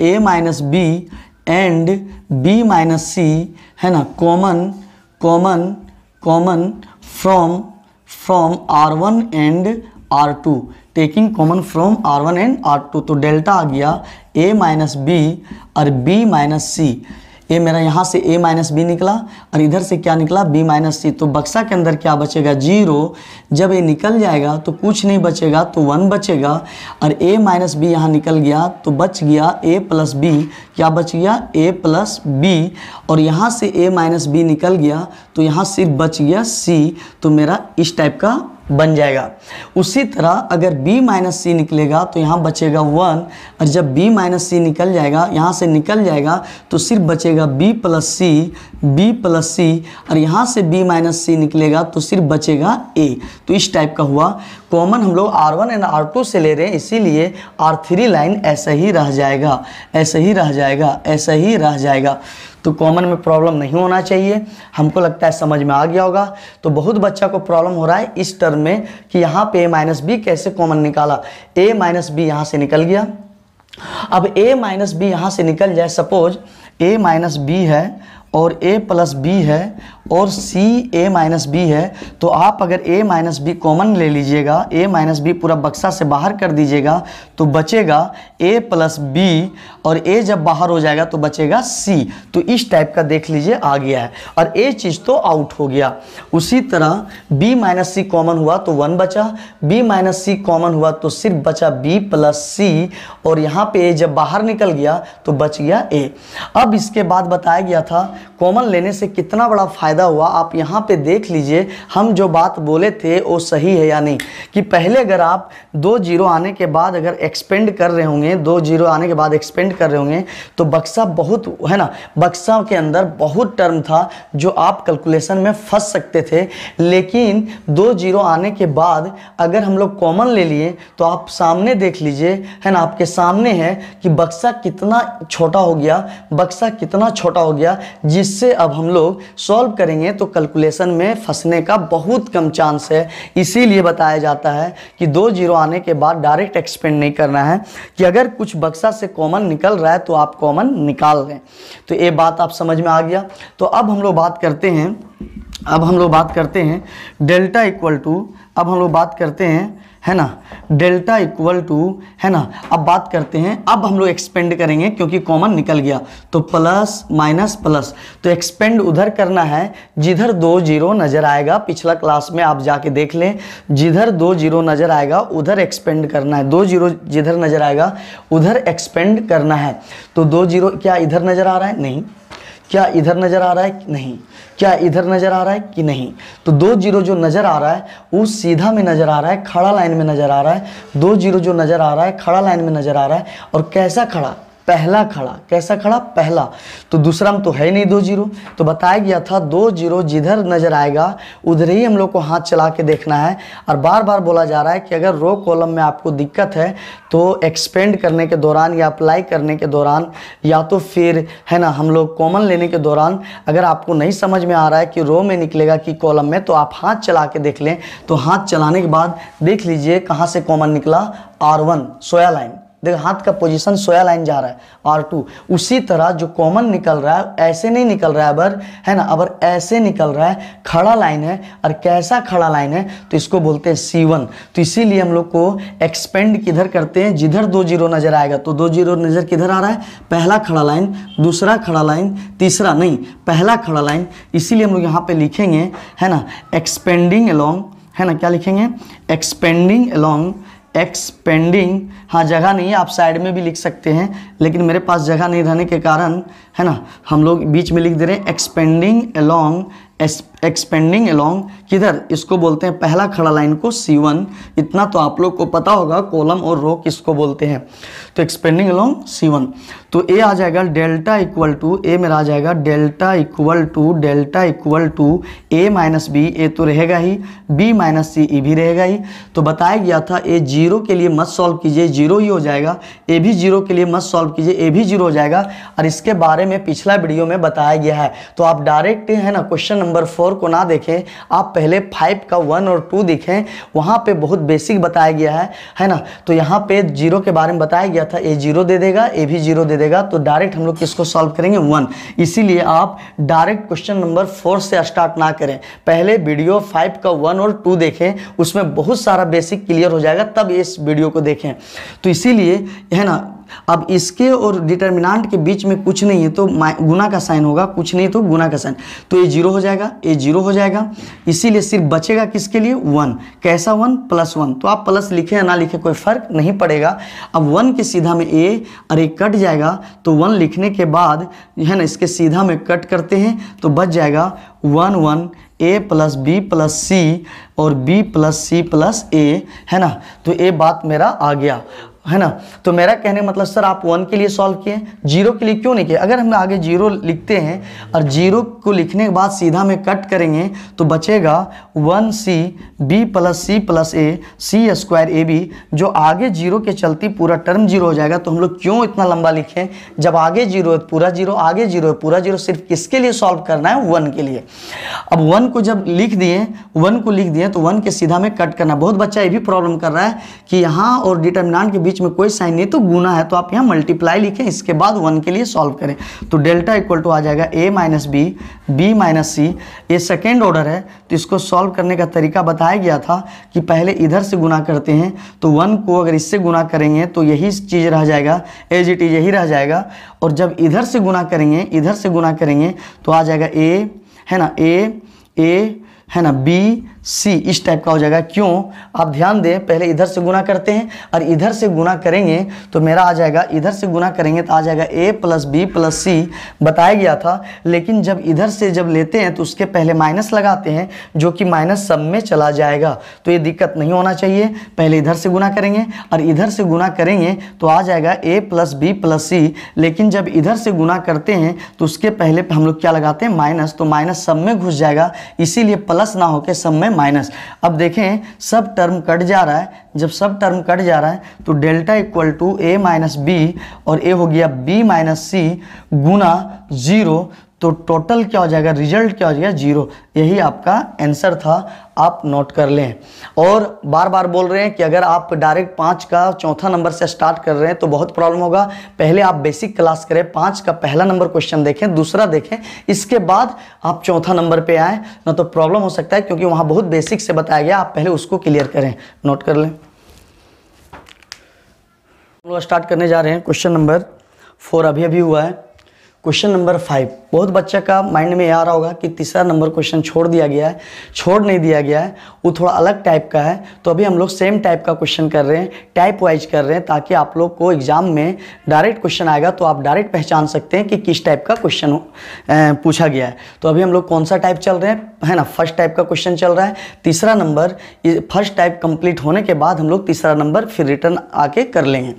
a minus B and b minus C, है ना, common from R1 and R2, taking common from R1 and R2। तो डेल्टा आ गया a माइनस बी और b माइनस सी। ये मेरा यहाँ से a माइनस बी निकला और इधर से क्या निकला? b माइनस सी। तो बक्सा के अंदर क्या बचेगा? जीरो। जब ये निकल जाएगा तो कुछ नहीं बचेगा, तो 1 बचेगा और a माइनस बी यहाँ निकल गया तो बच गया a प्लस बी। क्या बच गया? a plus b. और यहाँ से a माइनस बी निकल गया तो यहाँ सिर्फ बच गया c। तो मेरा इस टाइप का बन जाएगा। उसी तरह अगर b माइनस सी निकलेगा तो यहाँ बचेगा 1 और जब b माइनस सी निकल जाएगा, यहाँ से निकल जाएगा तो सिर्फ बचेगा b प्लस सी और यहाँ से b माइनस सी निकलेगा तो सिर्फ बचेगा a। तो इस टाइप का हुआ। कॉमन हम लोग R1 एंड R2 से ले रहे हैं, इसीलिए R3 लाइन ऐसा ही रह जाएगा। तो कॉमन में प्रॉब्लम नहीं होना चाहिए। हमको लगता है समझ में आ गया होगा। तो बहुत बच्चा को प्रॉब्लम हो रहा है इस टर्म में कि यहाँ पे a माइनस बी कैसे कॉमन निकाला। a माइनस बी यहाँ से निकल गया। अब a माइनस बी यहाँ से निकल जाए, सपोज a माइनस बी है और a प्लस बी है और c a माइनस बी है, तो आप अगर a माइनस बी कॉमन ले लीजिएगा, a माइनस बी पूरा बक्सा से बाहर कर दीजिएगा तो बचेगा a प्लस बी और a जब बाहर हो जाएगा तो बचेगा c। तो इस टाइप का देख लीजिए आ गया है और a चीज़ तो आउट हो गया। उसी तरह b माइनस सी कॉमन हुआ तो 1 बचा, b माइनस सी कॉमन हुआ तो सिर्फ बचा b प्लस सी और यहाँ पे a जब बाहर निकल गया तो बच गया a। अब इसके बाद बताया गया था कॉमन लेने से कितना बड़ा फायदा हुआ। आप यहाँ पे देख लीजिए हम जो बात बोले थे वो सही है या नहीं, कि पहले अगर आप 2 जीरो आने के बाद अगर एक्सपेंड कर रहे होंगे, 2 जीरो आने के बाद एक्सपेंड कर रहे होंगे तो बक्सा बहुत, है ना, बक्सा के अंदर बहुत टर्म था जो आप कैलकुलेशन में फंस सकते थे। लेकिन 2 जीरो आने के बाद अगर हम लोग कॉमन ले लिए तो आप सामने देख लीजिए, है ना, आपके सामने है कि बक्सा कितना छोटा हो गया, जिससे अब हम लोग सॉल्व करेंगे तो कैलकुलेशन में फंसने का बहुत कम चांस है। इसीलिए बताया जाता है कि 2 जीरो आने के बाद डायरेक्ट एक्सपेंड नहीं करना है, कि अगर कुछ बक्सा से कॉमन निकल रहा है तो आप कॉमन निकाल लें। तो ये बात आप समझ में आ गया। तो अब हम लोग बात करते हैं अब हम लोग बात करते हैं डेल्टा इक्वल टू, अब हम लोग बात करते हैं, है ना, डेल्टा इक्वल टू, है ना, अब बात करते हैं, अब हम लोग एक्सपेंड करेंगे क्योंकि कॉमन निकल गया, तो प्लस माइनस प्लस, तो एक्सपेंड उधर करना है जिधर 2 जीरो नजर आएगा। पिछला क्लास में आप जाके देख लें, जिधर 2 जीरो नजर आएगा उधर एक्सपेंड करना है, 2 जीरो जिधर नजर आएगा उधर एक्सपेंड करना है। तो 2 जीरो क्या इधर नजर आ रहा है? नहीं। क्या इधर नजर आ रहा है? नहीं। क्या इधर नजर आ रहा है कि नहीं? तो 2 जीरो जो नजर आ रहा है वो सीधा में नजर आ रहा है, खड़ा लाइन में नजर आ रहा है। 2 जीरो जो नजर आ रहा है खड़ा लाइन में नजर आ रहा है, और कैसा खड़ा? पहला खड़ा। कैसा खड़ा? पहला। तो दूसरा में तो है ही नहीं 2 जीरो, तो बताया गया था 2 जीरो जिधर नजर आएगा उधर ही हम लोग को हाथ चला के देखना है। और बार बार बोला जा रहा है कि अगर रो कॉलम में आपको दिक्कत है तो एक्सपेंड करने के दौरान या अप्लाई करने के दौरान या तो फिर, है ना, हम लोग कॉमन लेने के दौरान अगर आपको नहीं समझ में आ रहा है कि रो में निकलेगा कि कॉलम में, तो आप हाथ चला के देख लें। तो हाथ चलाने के बाद देख लीजिए कहाँ से कॉमन निकला, R1 सोया लाइन। देखो हाथ का पोजीशन सोया लाइन जा रहा है, R2। उसी तरह जो कॉमन निकल रहा है ऐसे नहीं निकल रहा है अबर, है ना, अबर ऐसे निकल रहा है, खड़ा लाइन है। और कैसा खड़ा लाइन है? तो इसको बोलते हैं C1। तो इसीलिए हम लोग को एक्सपेंड किधर करते हैं? जिधर 2 जीरो नजर आएगा। तो 2 जीरो नजर किधर आ रहा है? पहला खड़ा लाइन, दूसरा खड़ा लाइन, तीसरा नहीं, पहला खड़ा लाइन। इसीलिए हम लोग यहाँ पे लिखेंगे, है ना, एक्सपेंडिंग अलोंग, है ना, क्या लिखेंगे? एक्सपेंडिंग अलोंग, एक्सपेंडिंग, हाँ जगह नहीं है, आप साइड में भी लिख सकते हैं, लेकिन मेरे पास जगह नहीं रहने के कारण, है ना, हम लोग बीच में लिख दे रहे हैं एक्सपेंडिंग अलोंग। एक्सपेंडिंग अलोंग किधर? इसको बोलते हैं पहला खड़ा लाइन को C1। इतना तो आप लोग को पता होगा कॉलम और रो किसको बोलते हैं। तो एक्सपेंडिंग अलोंग C1। तो ए आ जाएगा डेल्टा इक्वल टू, ए मेरा आ जाएगा delta equal to A minus B. A तो रहेगा ही, बी माइनस सी, ई भी रहेगा ही। तो बताया गया था ए जीरो के लिए मत सॉल्व कीजिए, जीरो ही हो जाएगा। ए भी जीरो के लिए मत सॉल्व कीजिए, ए भी जीरो हो जाएगा। और इसके बारे में पिछला वीडियो में बताया गया है। तो आप डायरेक्ट, है ना, क्वेश्चन नंबर 4 को ना देखें, आप पहले 5 का 1 और 2 देखें, वहाँ पे बहुत बेसिक बताया गया है ना। तो यहाँ पे जीरो के बारे में बताया गया था, ए जीरो दे देगा, ए भी जीरो दे देगा। तो डायरेक्ट हम लोग किसको सॉल्व करेंगे? 1। इसीलिए आप डायरेक्ट क्वेश्चन नंबर 4 से स्टार्ट ना करें, पहले वीडियो 5 का 1 और 2 देखें, उसमें बहुत सारा बेसिक क्लियर हो जाएगा, तब इस वीडियो को देखें। तो इसीलिए, है ना, अब इसके और डिटर्मिनेंट के बीच में कुछ नहीं है तो गुना का साइन होगा, कुछ नहीं तो गुना का साइन। तो ये जीरो हो जाएगा, ये जीरो हो जाएगा। इसीलिए सिर्फ बचेगा किसके लिए? 1। कैसा 1? +1। तो आप प्लस लिखें या ना लिखें कोई फर्क नहीं पड़ेगा। अब 1 के सीधा में ए और ए कट जाएगा, तो 1 लिखने के बाद, है ना, इसके सीधा में कट करते हैं तो बच जाएगा 1 1 a प्लस बी प्लस सी और b प्लस सी प्लस ए, है ना। तो ये बात मेरा आ गया, है ना। तो मेरा कहने का मतलब सर आप 1 के लिए सॉल्व किए, जीरो के लिए क्यों नहीं किए? अगर हम आगे जीरो लिखते हैं और जीरो को लिखने के बाद सीधा में कट करेंगे तो बचेगा 1c b plus c plus a c square a b. जो आगे जीरो के चलती पूरा टर्म जीरो हो जाएगा। तो हम लोग क्यों इतना लंबा लिखें? जब आगे जीरो है पूरा जीरो, आगे जीरो है पूरा जीरो, सिर्फ किसके लिए सॉल्व करना है? 1 के लिए। अब 1 को जब लिख दिए, 1 को लिख दिए तो 1 के सीधा में कट करना। बहुत बच्चा ये भी प्रॉब्लम कर रहा है कि यहाँ और डिटर्मिनेंट के बीच में कोई साइन नहीं तो गुना है, तो आप यहाँ मल्टीप्लाई लिखें, इसके बाद 1 के लिए सॉल्व करें। तो डेल्टा इक्वल टू आ जाएगा a minus B, B minus C. ये सेकेंड ऑर्डर है, तो इसको सॉल्व करने का तरीका बताया गया था कि पहले इधर से गुना करते हैं, तो 1 को अगर इससे गुना करेंगे तो यही चीज़ रह जाएगा, एज इट इज यही रह जाएगा। और जब इधर से गुना करेंगे, इधर से गुना करेंगे तो आ जाएगा a, है ना, a, है ना, बी सी, इस टाइप का हो जाएगा। क्यों? आप ध्यान दें, पहले इधर से गुना करते हैं और इधर से गुना करेंगे तो मेरा आ जाएगा, इधर से गुना करेंगे तो आ जाएगा a प्लस बी प्लस सी, बताया गया था। लेकिन जब इधर से जब लेते हैं तो उसके पहले माइनस लगाते हैं, जो कि माइनस सब में चला जाएगा। तो ये दिक्कत नहीं होना चाहिए। पहले इधर से गुना करेंगे और इधर से गुना करेंगे तो आ जाएगा a प्लस बी प्लस सी। लेकिन जब इधर से गुना करते हैं तो उसके पहले हम लोग क्या लगाते हैं? माइनस। तो माइनस सब में घुस जाएगा, इसीलिए प्लस ना होकर सब में माइनस। अब देखें सब टर्म कट जा रहा है, जब सब टर्म कट जा रहा है तो delta equal to a minus B और a हो गया b माइनस सी गुना 0। तो टोटल क्या हो जाएगा, रिजल्ट क्या हो जाएगा, 0। यही आपका आंसर था, आप नोट कर लें। और बार बार बोल रहे हैं कि अगर आप डायरेक्ट 5 का चौथा नंबर से स्टार्ट कर रहे हैं तो बहुत प्रॉब्लम होगा। पहले आप बेसिक क्लास करें, 5 का पहला नंबर क्वेश्चन देखें, दूसरा देखें, इसके बाद आप चौथा नंबर पे आए, ना तो प्रॉब्लम हो सकता है, क्योंकि वहाँ बहुत बेसिक से बताया गया। आप पहले उसको क्लियर करें, नोट कर लें। हम लोग स्टार्ट करने जा रहे हैं क्वेश्चन नंबर 4, अभी हुआ है। क्वेश्चन नंबर 5, बहुत बच्चा का माइंड में आ रहा होगा कि तीसरा नंबर क्वेश्चन छोड़ दिया गया है। छोड़ नहीं दिया गया है, वो थोड़ा अलग टाइप का है। तो अभी हम लोग सेम टाइप का क्वेश्चन कर रहे हैं, टाइप वाइज कर रहे हैं, ताकि आप लोग को एग्जाम में डायरेक्ट क्वेश्चन आएगा तो आप डायरेक्ट पहचान सकते हैं कि किस टाइप का क्वेश्चन पूछा गया है। तो अभी हम लोग कौन सा टाइप चल रहे हैं, है ना, फर्स्ट टाइप का क्वेश्चन चल रहा है। तीसरा नंबर, फर्स्ट टाइप कंप्लीट होने के बाद हम लोग तीसरा नंबर फिर रिटर्न आके कर लेंगे।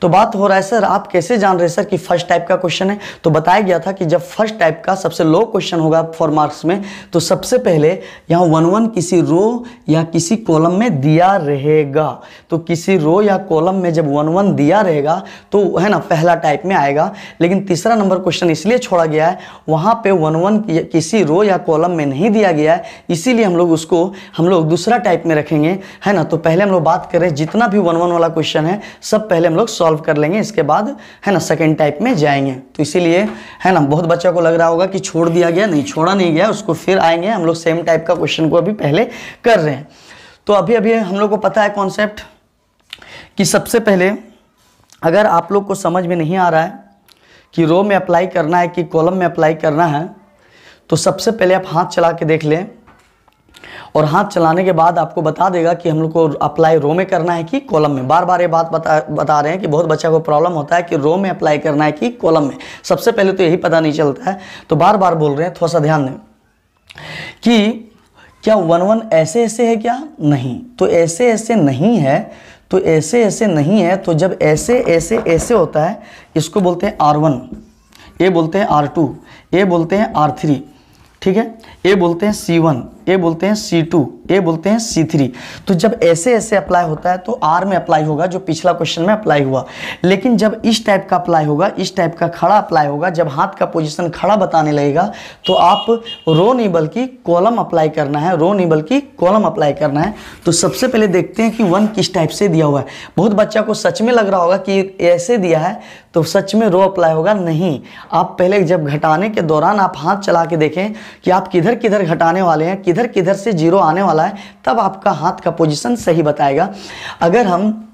तो बात हो रहा है सर आप कैसे जान रहे हैं सर कि फर्स्ट टाइप का क्वेश्चन है। तो बताया गया था कि जब फर्स्ट टाइप का सबसे लो क्वेश्चन होगा 4 मार्क्स में, तो सबसे पहले यहाँ 1-1 किसी रो या किसी कॉलम में दिया रहेगा। तो किसी रो या कॉलम में जब 1-1 दिया रहेगा तो है ना, पहला टाइप में आएगा। लेकिन तीसरा नंबर क्वेश्चन इसलिए छोड़ा गया है, वहाँ पे 1-1 किसी रो या कॉलम में नहीं दिया गया है, इसीलिए हम लोग दूसरा टाइप में रखेंगे, है ना। तो पहले हम लोग बात करें, जितना भी 1-1 वाला क्वेश्चन है सब पहले हम लोग सॉल्व कर लेंगे, इसके बाद है ना सेकेंड टाइप में जाएंगे। तो इसीलिए है ना, बहुत बच्चा को लग रहा होगा कि छोड़ दिया गया, नहीं छोड़ा नहीं गया, उसको फिर आएंगे हम लोग सेम टाइप का क्वेश्चन को अभी पहले कर रहे हैं। तो अभी हम लोग को पता है कॉन्सेप्ट कि सबसे पहले अगर आप लोग को समझ में नहीं आ रहा है कि रो में अप्लाई करना है कि कॉलम में अप्लाई करना है, तो सबसे पहले आप हाथ चला के देख लें, और हाथ चलाने के बाद आपको बता देगा कि हम लोग को अप्लाई रो में करना है कि कॉलम में। बार बार ये बात बता रहे हैं कि बहुत बच्चा को प्रॉब्लम होता है कि रो में अप्लाई करना है कि कॉलम में। सबसे पहले तो यही पता नहीं चलता है, तो बार बार बोल रहे हैं, थोड़ा सा ध्यान दें कि क्या 1-1 ऐसे ऐसे है क्या, नहीं। तो ऐसे ऐसे नहीं है, तो ऐसे ऐसे नहीं है, तो जब ऐसे ऐसे ऐसे होता है, इसको बोलते हैं R1, ये बोलते हैं R2, ये बोलते हैं R3, ठीक है, ये बोलते हैं C1, ये बोलते हैं C2, ये बोलते हैं C3। तो जब ऐसे ऐसे अप्लाई होता है तो R में अप्लाई होगा, जो पिछला क्वेश्चन में अप्लाई हुआ। लेकिन जब इस टाइप का अप्लाई होगा, इस टाइप का खड़ा अप्लाई होगा, जब हाथ का पोजीशन खड़ा बताने लगेगा, तो आप रो नहीं बल्कि कॉलम अप्लाई करना है, रो नहीं बल्कि कॉलम अप्लाई करना है। तो सबसे पहले देखते हैं कि 1 किस टाइप से दिया हुआ है। बहुत बच्चा को सच में लग रहा होगा कि ऐसे दिया है तो सच में रो अप्लाई होगा, नहीं। आप पहले जब घटाने के दौरान आप हाथ चला के देखें कि आप किधर किधर घटाने वाले हैं, किधर किधर से 0 आने वाला है, तब आपका हाथ का पोजीशन सही बताएगा। अगर हम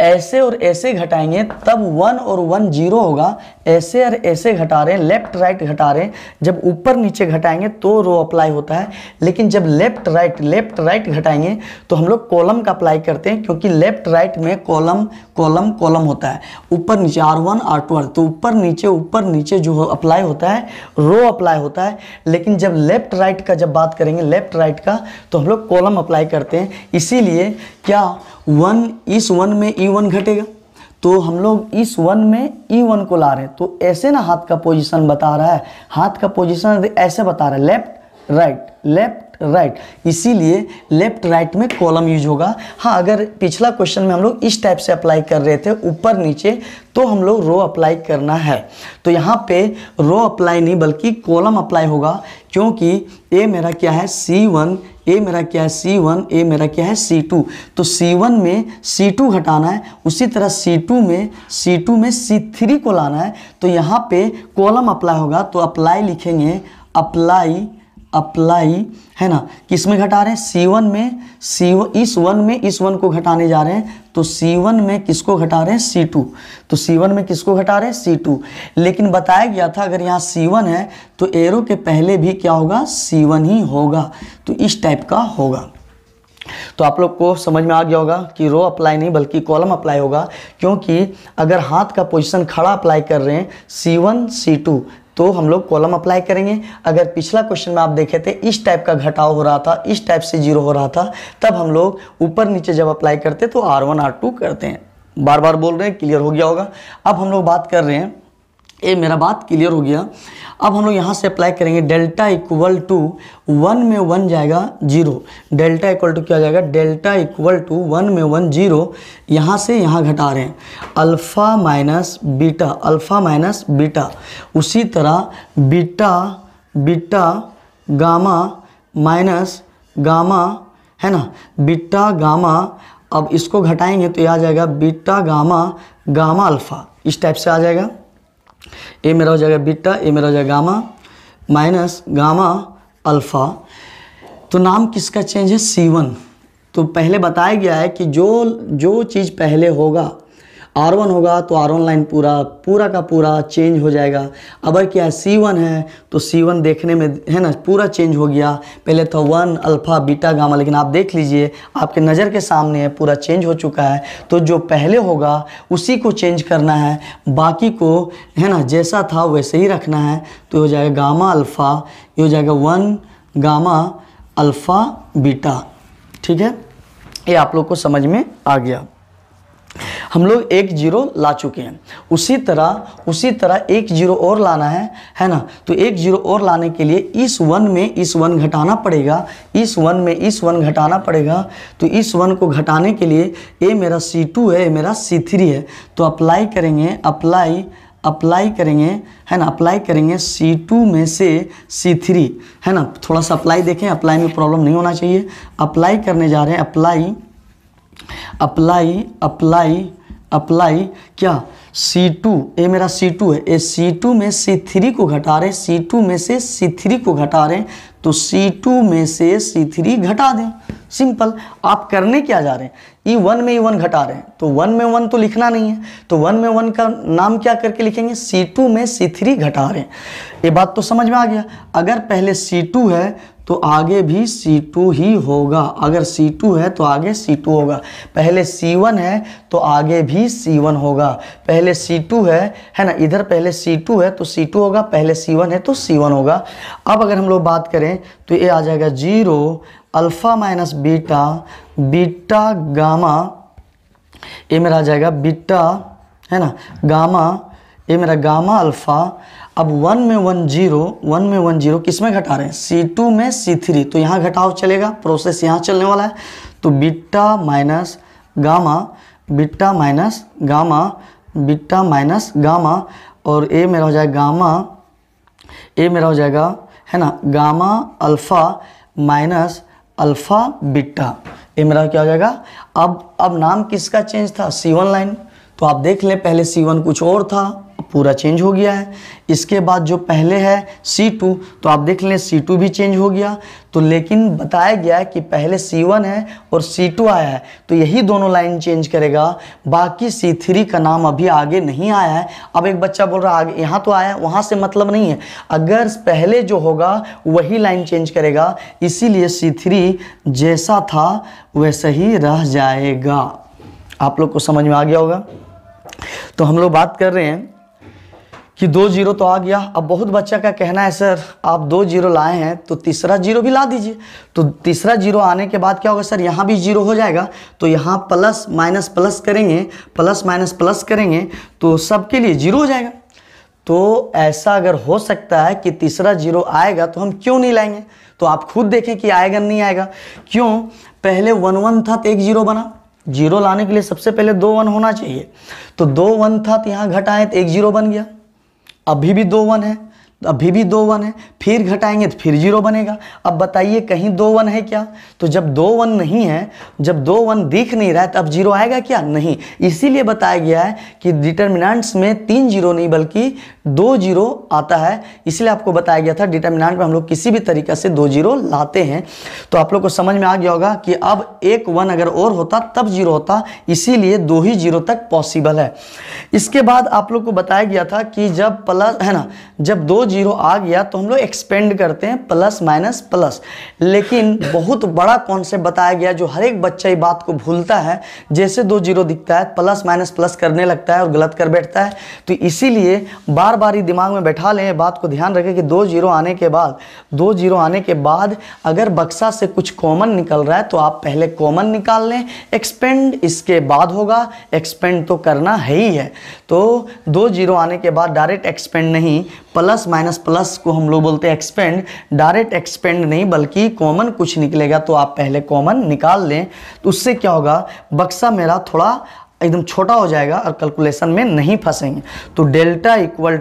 ऐसे और ऐसे घटाएंगे तब 1 और 1 0 होगा, ऐसे और ऐसे घटा रहे हैं, लेफ्ट राइट घटा रहे हैं, जब ऊपर नीचे घटाएंगे तो रो अप्लाई होता है। लेकिन जब लेफ्ट राइट घटाएंगे तो हम लोग कॉलम का अप्लाई करते हैं, क्योंकि लेफ्ट राइट में कॉलम कॉलम कॉलम होता है, ऊपर नीचे R1 R2 तो ऊपर नीचे जो अप्लाई होता है रो अप्लाई होता है। लेकिन जब लेफ्ट राइट का जब बात करेंगे, लेफ्ट राइट का, तो हम लोग कॉलम अप्लाई करते हैं। इसीलिए क्या 1 इस 1 में E1 घटेगा, तो हम लोग इस 1 में E1 को ला रहे हैं, तो ऐसे ना हाथ का पोजीशन बता रहा है, हाथ का पोजीशन ऐसे बता रहा है, लेफ्ट राइट, इसीलिए लेफ्ट राइट में कॉलम यूज होगा। हाँ, अगर पिछला क्वेश्चन में हम लोग इस टाइप से अप्लाई कर रहे थे ऊपर नीचे, तो हम लोग रो अप्लाई करना है। तो यहाँ पे रो अप्लाई नहीं बल्कि कॉलम अप्लाई होगा, क्योंकि ये मेरा क्या है C1, ये मेरा क्या है C1, ये मेरा क्या है C2। तो C1 में C2 घटाना है, उसी तरह C2 में C3 को लाना है। तो यहाँ पे कॉलम अप्लाई होगा, तो अप्लाई लिखेंगे, अप्लाई है ना, किस में घटा रहे हैं, C1 में, इस 1 में इस 1 को घटाने जा रहे हैं, तो C1 में किसको घटा रहे हैं, C2। तो C1 में किसको घटा रहे हैं, C2। लेकिन बताया गया था अगर यहाँ C1 है तो एरो के पहले भी क्या होगा, C1 ही होगा, तो इस टाइप का होगा। तो आप लोग को समझ में आ गया होगा कि रो अप्लाई नहीं बल्कि कॉलम अप्लाई होगा, क्योंकि अगर हाथ का पोजीशन खड़ा अप्लाई कर रहे हैं C1 C2 तो हम लोग कॉलम अप्लाई करेंगे। अगर पिछला क्वेश्चन में आप देखे थे इस टाइप का घटाव हो रहा था, इस टाइप से 0 हो रहा था, तब हम लोग ऊपर नीचे जब अप्लाई करते तो R1 R2 करते हैं। बार बार बोल रहे हैं, क्लियर हो गया होगा। अब हम लोग बात कर रहे हैं ये मेरा बात क्लियर हो गया। अब हम लोग यहाँ से अप्लाई करेंगे डेल्टा इक्वल टू 1 में 1 जाएगा 0, डेल्टा इक्वल टू क्या जाएगा, डेल्टा इक्वल टू 1 में 1 0, यहाँ से यहाँ घटा रहे हैं alpha minus beta, alpha minus beta, उसी तरह beta beta gamma minus gamma है ना, बीटा गामा, अब इसको घटाएंगे तो ये आ जाएगा बीटा गामा गामा अल्फ़ा, इस टाइप से आ जाएगा। ए मेरा हो जाएगा बीटा, ए मेरा हो जाएगा गामा माइनस गामा अल्फ़ा। तो नाम किसका चेंज है, C1। तो पहले बताया गया है कि जो चीज़ पहले होगा R1 होगा तो R1 लाइन पूरा का पूरा चेंज हो जाएगा। अगर क्या है C1 है तो C1 देखने में है ना पूरा चेंज हो गया। पहले था 1 अल्फ़ा बीटा गामा, लेकिन आप देख लीजिए आपके नज़र के सामने है पूरा चेंज हो चुका है। तो जो पहले होगा उसी को चेंज करना है, बाकी को है ना जैसा था वैसे ही रखना है। तो हो जाएगा गामा अल्फ़ा, ये हो जाएगा 1 गामा अल्फ़ा बीटा। ठीक है, ये आप लोग को समझ में आ गया। हम लोग 1 0 ला चुके हैं, उसी तरह 1 0 और लाना है ना। तो 1 0 और लाने के लिए इस 1 में इस 1 घटाना पड़ेगा, इस 1 में इस 1 घटाना पड़ेगा। तो इस 1 को घटाने के लिए ये मेरा C2 है, ये मेरा C3 है। तो अप्लाई करेंगे है ना, अप्लाई करेंगे C2 में से C3 है ना। थोड़ा सा अप्लाई देखें, अप्लाई में प्रॉब्लम नहीं होना चाहिए। अप्लाई करने जा रहे हैं, अप्लाई क्या, C2, ये मेरा C2 है, ये C2 में C3 को घटा रहे हैं, C2 में से C3 को घटा रहे हैं। तो C2 में से C3 घटा दें, सिंपल। आप करने क्या जा रहे हैं, E1 में E1 घटा रहे हैं, तो 1 में 1 तो लिखना नहीं है, तो 1 में 1 का नाम क्या करके लिखेंगे, C2 में C3 घटा रहे हैं। ये बात तो समझ में आ गया। अगर पहले C2 है तो आगे भी C2 ही होगा, अगर C2 है तो आगे C2 होगा। पहले C1 है तो आगे भी C1 होगा। पहले C2 है ना, इधर पहले C2 है तो C2 होगा, पहले C1 है तो C1 होगा। अब अगर हम लोग बात करें तो ये आ जाएगा 0 alpha minus beta, beta gamma, ये मेरा आ जाएगा बीटा है ना गामा, ये मेरा गामा अल्फ़ा। अब 1 में 1 0 किस में घटा रहे हैं, C2 में C3, तो यहाँ घटाव चलेगा, प्रोसेस यहाँ चलने वाला है। तो beta minus gamma, beta minus gamma, beta minus gamma, और ए मेरा हो जाएगा गामा, ए मेरा हो जाएगा है ना gamma alpha minus alpha beta. ये मेरा क्या हो जाएगा। अब नाम किसका चेंज था, C1 लाइन। तो आप देख लें, पहले C1 कुछ और था, पूरा चेंज हो गया है। इसके बाद जो पहले है C2, तो आप देख लें C2 भी चेंज हो गया। तो लेकिन बताया गया है कि पहले C1 है और C2 आया है, तो यही दोनों लाइन चेंज करेगा, बाकी C3 का नाम अभी आगे नहीं आया है। अब एक बच्चा बोल रहा है आगे यहाँ तो आया, वहाँ से मतलब नहीं है, अगर पहले जो होगा वही लाइन चेंज करेगा, इसीलिए C3 जैसा था वैसा ही रह जाएगा। आप लोग को समझ में आ गया होगा। तो हम लोग बात कर रहे हैं कि 2 0 तो आ गया। अब बहुत बच्चा का कहना है सर आप 2 0 लाए हैं तो तीसरा 0 भी ला दीजिए। तो तीसरा 0 आने के बाद क्या होगा सर, यहाँ भी 0 हो जाएगा, तो यहाँ प्लस माइनस प्लस करेंगे, प्लस माइनस प्लस करेंगे तो सबके लिए 0 हो जाएगा। तो ऐसा अगर हो सकता है कि तीसरा 0 आएगा तो हम क्यों नहीं लाएंगे। तो आप खुद देखें कि आएगा नहीं आएगा। क्यों, पहले 1 1 था तो एक 0 बना, 0 लाने के लिए सबसे पहले 2 1 होना चाहिए। तो 2 1 था तो यहाँ घटाएं तो एक 0 बन गया। अभी भी 2 1 है, अभी भी 2 1 है, फिर घटाएंगे तो फिर 0 बनेगा। अब बताइए कहीं 2 1 है क्या। तो जब 2 1 नहीं है, जब 2 1 दिख नहीं रहा है, तब 0 आएगा क्या, नहीं। इसीलिए बताया गया है कि डिटर्मिनेंट्स में 3 0 नहीं बल्कि 2 0 आता है। इसलिए आपको बताया गया था डिटर्मिनेंट में हम लोग किसी भी तरीक़ा से 2 0 लाते हैं। तो आप लोग को समझ में आ गया होगा कि अब एक 1 अगर और होता तब 0 होता, इसीलिए 2 ही 0 तक पॉसिबल है। इसके बाद आप लोग को बताया गया था कि जब प्लस है ना, जब 2 0 आ गया तो हम लोग एक्सपेंड करते हैं प्लस माइनस प्लस। लेकिन बहुत बड़ा कॉन्सेप्ट बताया गया जो हर एक बच्चा ये बात को भूलता है, जैसे 2 जीरो दिखता है प्लस माइनस प्लस करने लगता है और गलत कर बैठता है। तो इसीलिए बार बार ही दिमाग में बैठा लें, बात को ध्यान रखें कि 2 जीरो आने के बाद अगर बक्सा से कुछ कॉमन निकल रहा है तो आप पहले कॉमन निकाल लें, एक्सपेंड इसके बाद होगा, एक्सपेंड तो करना है ही है। तो 2 जीरो आने के बाद डायरेक्ट एक्सपेंड नहीं, प्लस माइनस प्लस को हम लोग बोलते हैं एक्सपेंड, डायरेक्ट एक्सपेंड नहीं बल्कि कॉमन कुछ निकलेगा तो आप पहले कॉमन निकाल लें। तो उससे क्या होगा, बक्सा मेरा थोड़ा एकदम छोटा हो जाएगा और कैलकुलेशन में नहीं फंसेंगे। तो delta equal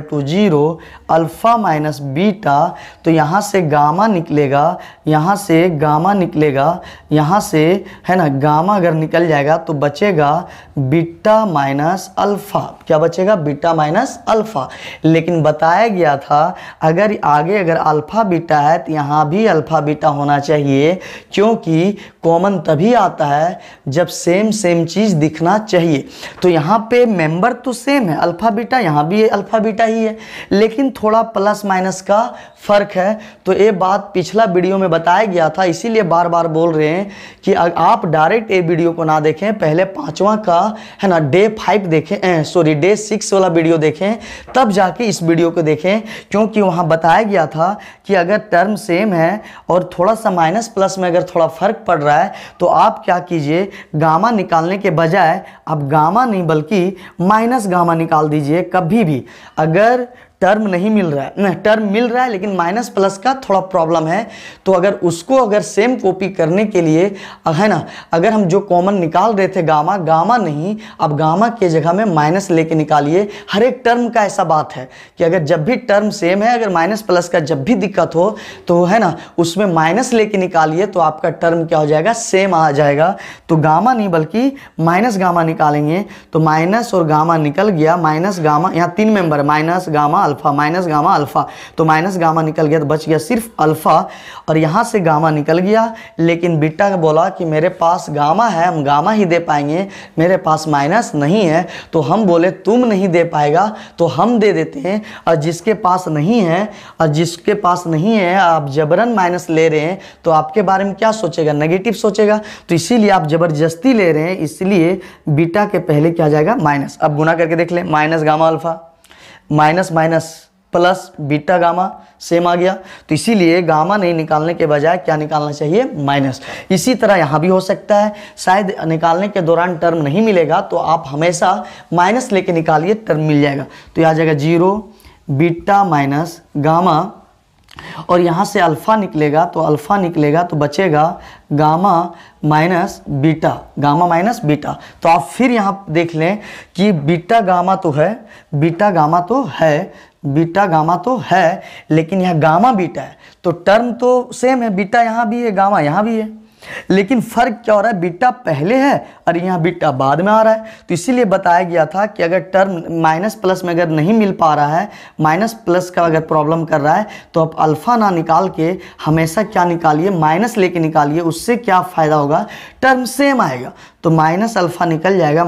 to zero alpha minus beta, तो यहाँ से गामा निकलेगा, यहाँ से गामा निकलेगा, यहाँ से है ना गामा अगर निकल जाएगा तो बचेगा बीटा माइनस अल्फ़ा। क्या बचेगा? Beta minus alpha. लेकिन बताया गया था अगर आगे अगर अल्फ़ा बीटा है तो यहाँ भी अल्फ़ा बीटा होना चाहिए, क्योंकि कॉमन तभी आता है जब सेम चीज़ दिखना चाहिए। तो यहाँ पे मेंबर तो सेम है अल्फ़ा बीटा, यहाँ भी अल्फ़ा बीटा ही है, लेकिन थोड़ा प्लस माइनस का फ़र्क है। तो ये बात पिछला वीडियो में बताया गया था, इसीलिए बार बार बोल रहे हैं कि आप डायरेक्ट ये वीडियो को ना देखें, पहले 5वां का है ना डे 5 देखें, सॉरी डे 6 वाला वीडियो देखें, तब जाके इस वीडियो को देखें, क्योंकि वहाँ बताया गया था कि अगर टर्म सेम है और थोड़ा सा माइनस प्लस में अगर थोड़ा फ़र्क पड़ रहा है तो आप क्या कीजिए, गामा निकालने के बजाय आप गामा नहीं बल्कि माइनस गामा निकाल दीजिए। कभी भी अगर टर्म नहीं मिल रहा है, नहीं टर्म मिल रहा है लेकिन माइनस प्लस का थोड़ा प्रॉब्लम है, तो अगर उसको अगर सेम कॉपी करने के लिए है ना, अगर हम जो कॉमन निकाल रहे थे गामा नहीं, अब गामा के जगह में माइनस लेके निकालिए। हर एक टर्म का ऐसा बात है कि अगर जब भी टर्म सेम है, अगर माइनस प्लस का जब भी दिक्कत हो तो है ना उसमें माइनस लेके निकालिए, तो आपका टर्म क्या हो जाएगा, सेम आ जाएगा। तो गामा नहीं बल्कि माइनस गामा निकालेंगे, तो माइनस और गामा निकल गया, माइनस गामा, यहाँ 3 मेंबर है, minus gamma alpha, minus gamma alpha, तो माइनस गामा निकल गया तो बच गया सिर्फ अल्फा, और यहाँ से गामा निकल गया। लेकिन बीटा ने बोला कि मेरे पास गामा है, हम गामा ही दे पाएंगे, मेरे पास माइनस नहीं है। तो हम बोले तुम नहीं दे पाएगा तो हम दे देते हैं, और जिसके पास नहीं है आप जबरन माइनस ले रहे हैं तो आपके बारे में क्या सोचेगा, नेगेटिव सोचेगा। तो इसीलिए आप जबरदस्ती ले रहे हैं, इसलिए बीटा के पहले क्या जाएगा, माइनस। अब गुना करके देख लें, minus gamma alpha minus minus plus beta gamma same आ गया। तो इसीलिए गामा नहीं निकालने के बजाय क्या निकालना चाहिए, माइनस। इसी तरह यहाँ भी हो सकता है, शायद निकालने के दौरान टर्म नहीं मिलेगा तो आप हमेशा माइनस लेके निकालिए, टर्म मिल जाएगा। तो यह आ जाएगा 0 बीटा माइनस गामा, और यहाँ से अल्फ़ा निकलेगा तो अल्फ़ा निकलेगा तो बचेगा gamma minus beta, gamma minus beta. तो आप फिर यहाँ देख लें कि बीटा गामा तो है, लेकिन यहाँ गामा बीटा है, तो टर्म तो सेम है, बीटा यहाँ भी है, गामा यहाँ भी है, लेकिन फ़र्क क्या हो रहा है, बीटा पहले है और यहाँ बीटा बाद में आ रहा है। तो इसीलिए बताया गया था कि अगर टर्म माइनस प्लस में अगर नहीं मिल पा रहा है, माइनस प्लस का अगर प्रॉब्लम कर रहा है, तो आप अल्फ़ा ना निकाल के हमेशा क्या निकालिए, माइनस लेके निकालिए। उससे क्या फ़ायदा होगा, टर्म सेम आएगा। तो माइनस अल्फ़ा निकल जाएगा,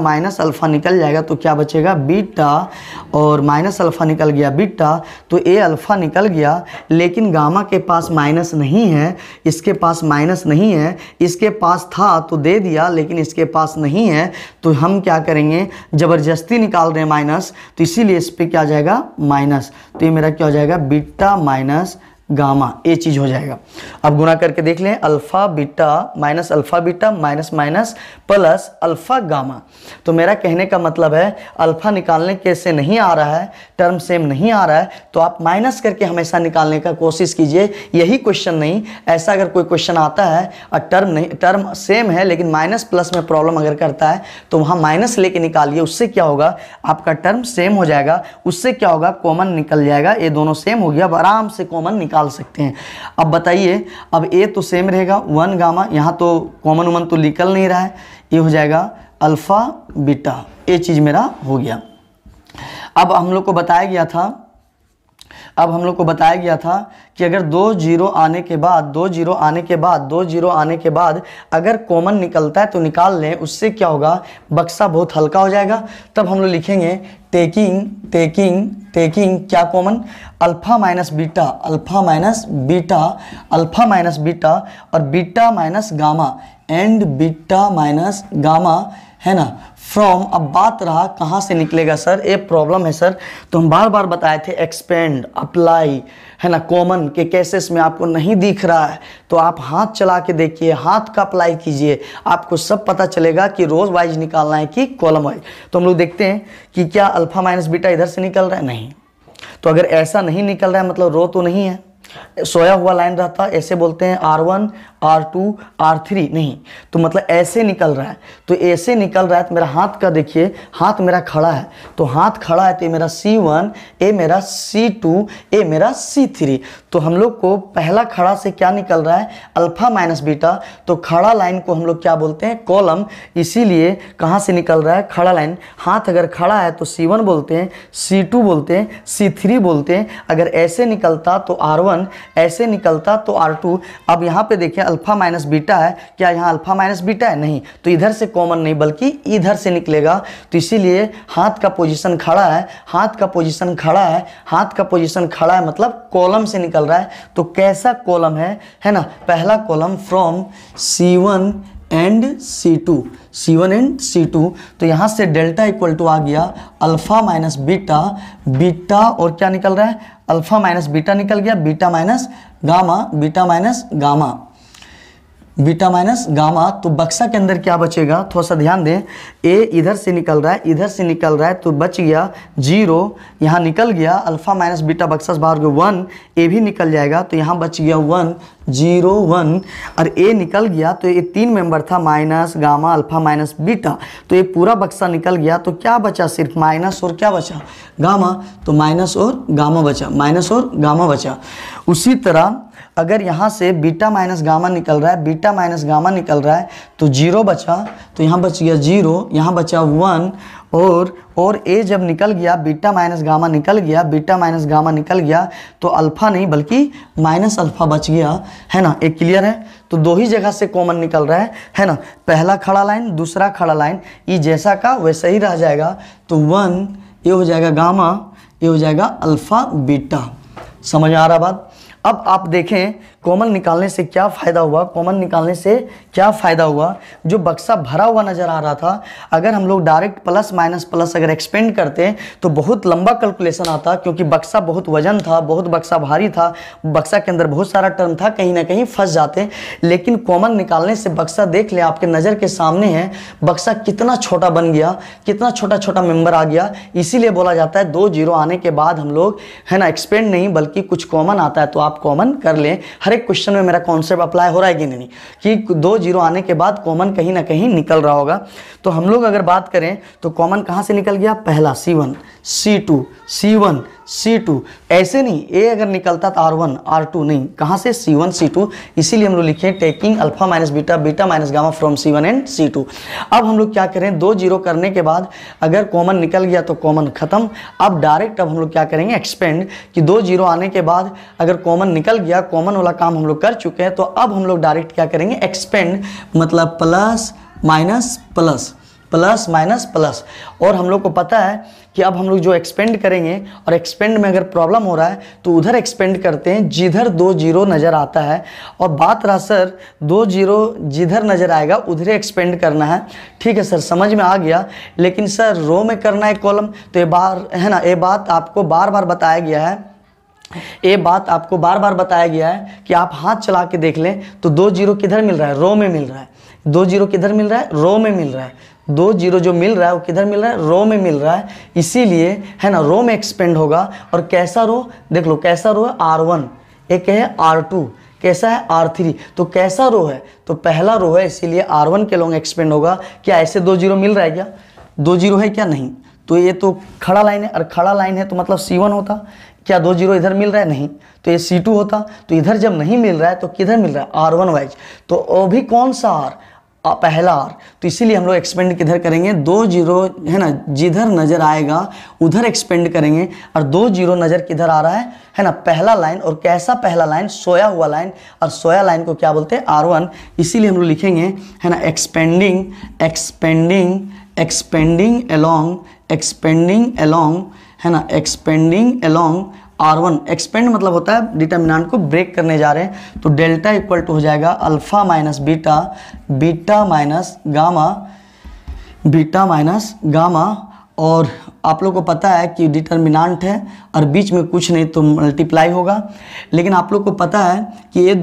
तो क्या बचेगा, बीटा, और माइनस अल्फ़ा निकल गया बीटा, तो ए अल्फ़ा निकल गया। लेकिन गामा के पास माइनस नहीं है, इसके पास माइनस नहीं है, इसके पास था तो दे दिया, लेकिन इसके पास नहीं है, तो हम क्या करेंगे, ज़बरदस्ती निकाल रहे हैं माइनस, तो इसीलिए इस पर क्या आ जाएगा, माइनस। तो ये मेरा क्या हो जाएगा, बीटा माइनस गामा, ये चीज़ हो जाएगा। अब गुना करके देख लें, alpha beta minus minus plus alpha gamma. तो मेरा कहने का मतलब है अल्फ़ा निकालने के से नहीं आ रहा है, टर्म सेम नहीं आ रहा है, तो आप माइनस करके हमेशा निकालने का कोशिश कीजिए। यही क्वेश्चन नहीं, ऐसा अगर कोई क्वेश्चन आता है और टर्म सेम है लेकिन माइनस प्लस में प्रॉब्लम अगर करता है तो वहाँ माइनस लेके निकालिए। उससे क्या होगा, आपका टर्म सेम हो जाएगा, उससे क्या होगा, कॉमन निकल जाएगा। ये दोनों सेम हो गया, अब आराम से कॉमन निकाल सकते हैं। अब बताइए, अब ए तो सेम रहेगा 1 गामा, यहाँ तो कॉमन तो निकल नहीं रहा है, ये हो जाएगा अल्फ़ा बीटा, ये चीज़ मेरा हो गया। अब हम लोग को बताया गया था अब हम लोग को बताया गया था कि अगर 2 जीरो आने के बाद 2 जीरो आने के बाद 2 जीरो आने के बाद अगर कॉमन निकलता है तो निकाल लें, उससे क्या होगा, बक्सा बहुत हल्का हो जाएगा। तब हम लोग लिखेंगे टेकिंग टेकिंग टेकिंग क्या common, alpha minus beta, alpha minus beta, alpha minus beta और beta minus gamma and beta minus gamma, है ना, फ्रॉम। अब बात रहा कहाँ से निकलेगा सर, ये प्रॉब्लम है सर। तो हम बार बार बताए थे एक्सपेंड, अप्लाई, है ना, कॉमन के केसेस में आपको नहीं दिख रहा है तो आप हाथ चला के देखिए, हाथ का अप्लाई कीजिए, आपको सब पता चलेगा कि रोज वाइज निकालना है कि कॉलम वाइज। तो हम लोग देखते हैं कि क्या अल्फा माइनस बीटा इधर से निकल रहा है, नहीं। तो अगर ऐसा नहीं निकल रहा है मतलब रो तो नहीं है, सोया हुआ लाइन रहता, ऐसे बोलते हैं R1 R2 R3, नहीं तो मतलब ऐसे निकल रहा है। तो ऐसे निकल रहा है तो मेरा हाथ का देखिए, हाथ मेरा खड़ा है, तो हाथ खड़ा है तो ये मेरा C1, ये मेरा C2, ये मेरा C3। तो हम लोग को पहला खड़ा से क्या निकल रहा है, अल्फा माइनस बीटा। तो खड़ा लाइन को हम लोग क्या बोलते हैं, कॉलम। इसीलिए कहाँ से निकल रहा है, खड़ा लाइन। हाथ अगर खड़ा है तो C1 बोलते हैं, C2 बोलते हैं, C3 बोलते हैं। अगर ऐसे निकलता तो R1, ऐसे निकलता तो R2। अब यहाँ पे देखिए अल्फा माइनस बीटा है, क्या यहाँ अल्फा माइनस बीटा है, नहीं। तो इधर से कॉमन नहीं बल्कि इधर से निकलेगा। तो इसीलिए हाथ का पोजीशन खड़ा है, हाथ का पोजीशन खड़ा है, हाथ का पोजीशन खड़ा है मतलब कॉलम से निकल रहा है। तो कैसा कॉलम है ना, पहला column from C1 and C2, C1 and C2। तो यहाँ से डेल्टा इक्वल टू आ गया अल्फा माइनस बीटा, बीटा और क्या निकल रहा है, अल्फा माइनस बीटा निकल गया, beta minus gamma, beta minus gamma, beta minus gamma. तो बक्सा के अंदर क्या बचेगा, थोड़ा सा ध्यान दें, ए इधर से निकल रहा है, इधर से निकल रहा है तो बच गया 0, यहाँ निकल गया अल्फा माइनस बीटा, बक्सा से बाहर गया 1, ए भी निकल जाएगा तो यहाँ बच गया 1 0 1 और ए निकल गया। तो ये 3 मेंबर था, minus gamma alpha minus beta. तो ये पूरा बक्सा निकल गया तो क्या बचा, सिर्फ माइनस और क्या बचा, गामा। तो माइनस और गामा बचा, माइनस और गामा बचा। उसी तरह अगर यहाँ से बीटा माइनस गामा निकल रहा है, बीटा माइनस गामा निकल रहा है तो 0 बचा, तो यहाँ बच गया 0, यहाँ बचा 1 और ए जब निकल गया, बीटा माइनस गामा निकल गया, बीटा माइनस गामा निकल गया तो अल्फा नहीं बल्कि माइनस अल्फा बच गया, है ना। एक क्लियर है। तो 2 ही जगह से कॉमन निकल रहा है ना, पहला खड़ा लाइन, दूसरा खड़ा लाइन, ये जैसा का वैसा ही रह जाएगा। तो 1 ये हो जाएगा गामा, ये हो जाएगा अल्फा बीटा। समझ आ रहा बात। अब आप देखें कॉमन निकालने से क्या फ़ायदा हुआ, कॉमन निकालने से क्या फ़ायदा हुआ, जो बक्सा भरा हुआ नज़र आ रहा था, अगर हम लोग डायरेक्ट प्लस माइनस प्लस अगर एक्सपेंड करते तो बहुत लंबा कैलकुलेशन आता, क्योंकि बक्सा बहुत वजन था, बहुत बक्सा भारी था, बक्सा के अंदर बहुत सारा टर्म था, कहीं ना कहीं फंस जाते। लेकिन कॉमन निकालने से बक्सा देख ले, आपके नज़र के सामने है, बक्सा कितना छोटा बन गया, कितना छोटा छोटा मेंबर आ गया। इसीलिए बोला जाता है 2 जीरो आने के बाद हम लोग, है ना, एक्सपेंड नहीं बल्कि कुछ कॉमन आता है तो आप कॉमन कर लें। हर एक क्वेश्चन में मेरा कॉन्सेप्ट अप्लाई हो रहा है कि नहीं, कि 2 जीरो आने के बाद कॉमन कहीं ना कहीं निकल रहा होगा। तो हम लोग अगर बात करें तो कॉमन कहां से निकल गया, पहला C1 C2 C1 C2, ऐसे नहीं, ए अगर निकलता तो R1 R2, नहीं, कहां से C1 C2। इसीलिए हम लोग लिखे taking alpha minus beta, beta minus gamma from C1 and C2। अब हम लोग क्या करें, 2 जीरो करने के बाद अगर कॉमन निकल गया तो कॉमन खत्म। अब डायरेक्ट अब हम लोग क्या करेंगे, एक्सपेंड, कि 2 जीरो आने के बाद अगर कॉमन निकल गया, कॉमन वाला काम हम लोग कर चुके हैं, तो अब हम लोग डायरेक्ट क्या करेंगे, एक्सपेंड, मतलब plus minus plus, plus minus plus. और हम लोग को पता है कि अब हम लोग जो एक्सपेंड करेंगे, और एक्सपेंड में अगर प्रॉब्लम हो रहा है तो उधर एक्सपेंड करते हैं जिधर 2 जीरो नज़र आता है। और बात रहा सर 2 जीरो जिधर नज़र आएगा उधर एक्सपेंड करना है, ठीक है सर, समझ में आ गया। लेकिन सर रो में करना है कॉलम, तो ये बार, है ना, ये बात आपको बार बार बताया गया है, ये बात आपको बार बार बताया गया है कि आप हाथ चला के देख लें तो 2 जीरो किधर मिल रहा है, रो में मिल रहा है। 2 जीरो किधर मिल रहा है, रो में मिल रहा है। 2 जीरो जो मिल रहा है वो किधर मिल रहा है, रो में मिल रहा है। इसीलिए, है ना, रो में एक्सपेंड होगा। और कैसा रो, देख लो कैसा रो है, R1, एक है R2, कैसा है R3। तो कैसा रो है, तो पहला रो है, इसीलिए R1 के लॉन्ग एक्सपेंड होगा। क्या ऐसे 2 जीरो मिल रहा है, क्या 2 जीरो है, क्या नहीं। तो ये तो खड़ा लाइन है, और खड़ा लाइन है तो मतलब C1 होता, क्या 2 जीरो इधर मिल रहा है, नहीं, तो ये C2 होता। तो इधर जब नहीं मिल रहा है तो किधर मिल रहा है, R1 वाइज। तो वो भी कौन सा पहला आर, तो इसीलिए हम लोग एक्सपेंड किधर करेंगे, 2 जीरो है ना, जिधर नज़र आएगा उधर एक्सपेंड करेंगे। और 2 जीरो नज़र किधर आ रहा है ना, पहला लाइन। और कैसा पहला लाइन, सोया हुआ लाइन, और सोया लाइन को क्या बोलते हैं, R1। इसीलिए हम लोग लिखेंगे है ना, एक्सपेंडिंग एक्सपेंडिंग एक्सपेंडिंग अलोंग है ना, एक्सपेंडिंग अलोंग R1। एक्सपेंड मतलब होता है डिटर्मिनेंट को ब्रेक करने जा रहे हैं। तो डेल्टा इक्वल टू हो जाएगा alpha minus beta, beta minus gamma, beta minus gamma. और आप लोग को पता है कि डिटर्मिनेंट है और बीच में कुछ नहीं तो मल्टीप्लाई होगा। लेकिन आप लोग को पता है कि ए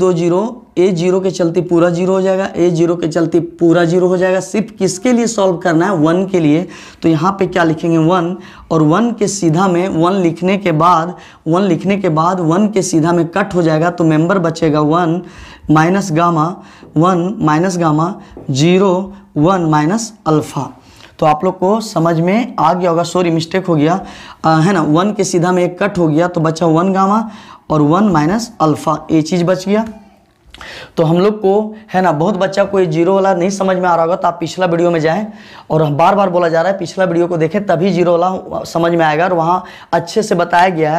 जीरो के चलते पूरा जीरो हो जाएगा, ए जीरो के चलते पूरा जीरो हो जाएगा। सिर्फ किसके लिए सॉल्व करना है, 1 के लिए। तो यहाँ पे क्या लिखेंगे, 1, और 1 के सीधा में 1 लिखने के बाद 1 के सीधा में कट हो जाएगा। तो मेंबर बचेगा 1 minus gamma, 1 minus gamma, 0 1 minus alpha. तो आप लोग को समझ में आ गया होगा, सॉरी मिस्टेक हो गया है ना, 1 के सीधा में एक कट हो गया तो बचा 1 गामा और 1 माइनस अल्फ़ा, ये चीज़ बच गया। तो हम लोग को है ना, बहुत बच्चा को ये जीरो वाला नहीं समझ में आ रहा होगा तो आप पिछला वीडियो में जाएं, और बार बार बोला जा रहा है पिछला वीडियो को देखें तभी जीरो वाला समझ में आएगा, और वहाँ अच्छे से बताया गया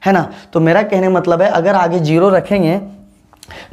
है ना। तो मेरा कहने का मतलब है, अगर आगे जीरो रखेंगे,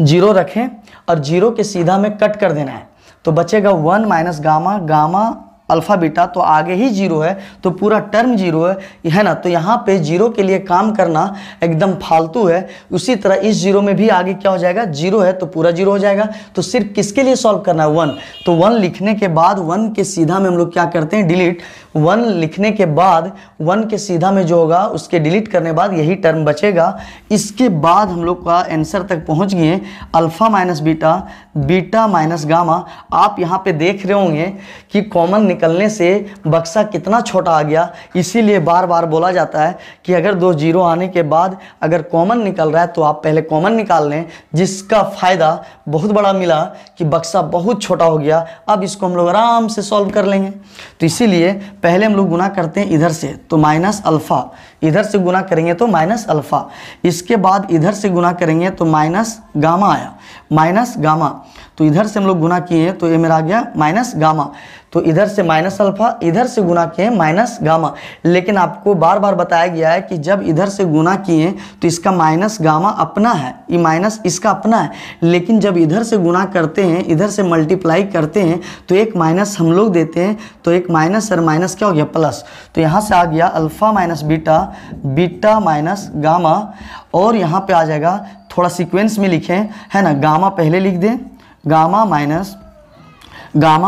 जीरो रखें और जीरो के सीधा में कट कर देना है तो बचेगा 1 minus gamma, gamma alpha beta. तो आगे ही जीरो है तो पूरा टर्म जीरो है ना। तो यहाँ पे जीरो के लिए काम करना एकदम फालतू है। उसी तरह इस जीरो में भी आगे क्या हो जाएगा, जीरो है तो पूरा जीरो हो जाएगा। तो सिर्फ किसके लिए सॉल्व करना है, 1। तो 1 लिखने के बाद 1 के सीधा में हम लोग क्या करते हैं, डिलीट। 1 लिखने के बाद 1 के सीधा में जो होगा उसके डिलीट करने बाद यही टर्म बचेगा। इसके बाद हम लोग का आंसर तक पहुँच गए, alpha minus beta, beta minus gamma. आप यहाँ पे देख रहे होंगे कि कॉमन निकलने से बक्सा कितना छोटा आ गया। इसीलिए बार बार बोला जाता है कि अगर 2 जीरो आने के बाद अगर कॉमन निकल रहा है तो आप पहले कॉमन निकाल लें, जिसका फ़ायदा बहुत बड़ा मिला कि बक्सा बहुत छोटा हो गया। अब इसको हम लोग आराम से सॉल्व कर लेंगे। तो इसीलिए पहले हम लोग गुना करते हैं इधर से, तो माइनस अल्फ़ा, इधर से गुना करेंगे तो माइनस अल्फ़ा। इसके बाद इधर से गुना करेंगे तो माइनस गामा आया, माइनस गामा। तो इधर से हम लोग गुना किए तो ये मेरा आ गया माइनस गामा। तो इधर से माइनस अल्फ़ा, इधर से गुना किए माइनस गामा। लेकिन आपको बार बार बताया गया है कि जब इधर से गुना किए तो इसका माइनस गामा अपना है, ये माइनस इसका अपना है। लेकिन जब इधर से गुना करते हैं, इधर से मल्टीप्लाई करते हैं तो एक माइनस हम लोग देते हैं, तो एक माइनस और माइनस क्या हो गया, प्लस। तो यहाँ से आ गया alpha minus beta, beta minus gamma. और यहाँ पे आ जाएगा, थोड़ा सीक्वेंस में लिखें है ना, गामा पहले लिख दें, गामा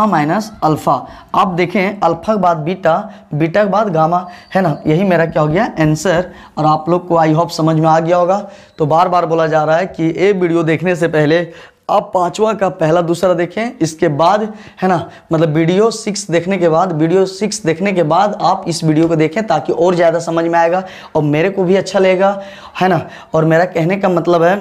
माइनस अल्फ़ा। आप देखें अल्फ़ा के बाद बीटा, बीटा के बाद गामा, है ना। यही मेरा क्या हो गया, आंसर। और आप लोग को आई होप समझ में आ गया होगा। तो बार बार बोला जा रहा है कि ये वीडियो देखने से पहले आप 5वां का पहला दूसरा देखें, इसके बाद है ना, मतलब वीडियो 6 देखने के बाद आप इस वीडियो को देखें ताकि और ज़्यादा समझ में आएगा और मेरे को भी अच्छा लगेगा, है ना। और मेरा कहने का मतलब है,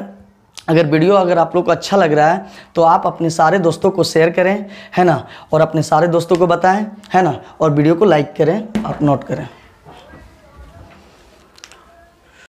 अगर वीडियो अगर आप लोग को अच्छा लग रहा है तो आप अपने सारे दोस्तों को शेयर करें, है ना, और अपने सारे दोस्तों को बताएं, है ना, और वीडियो को लाइक करें, आप नोट करें।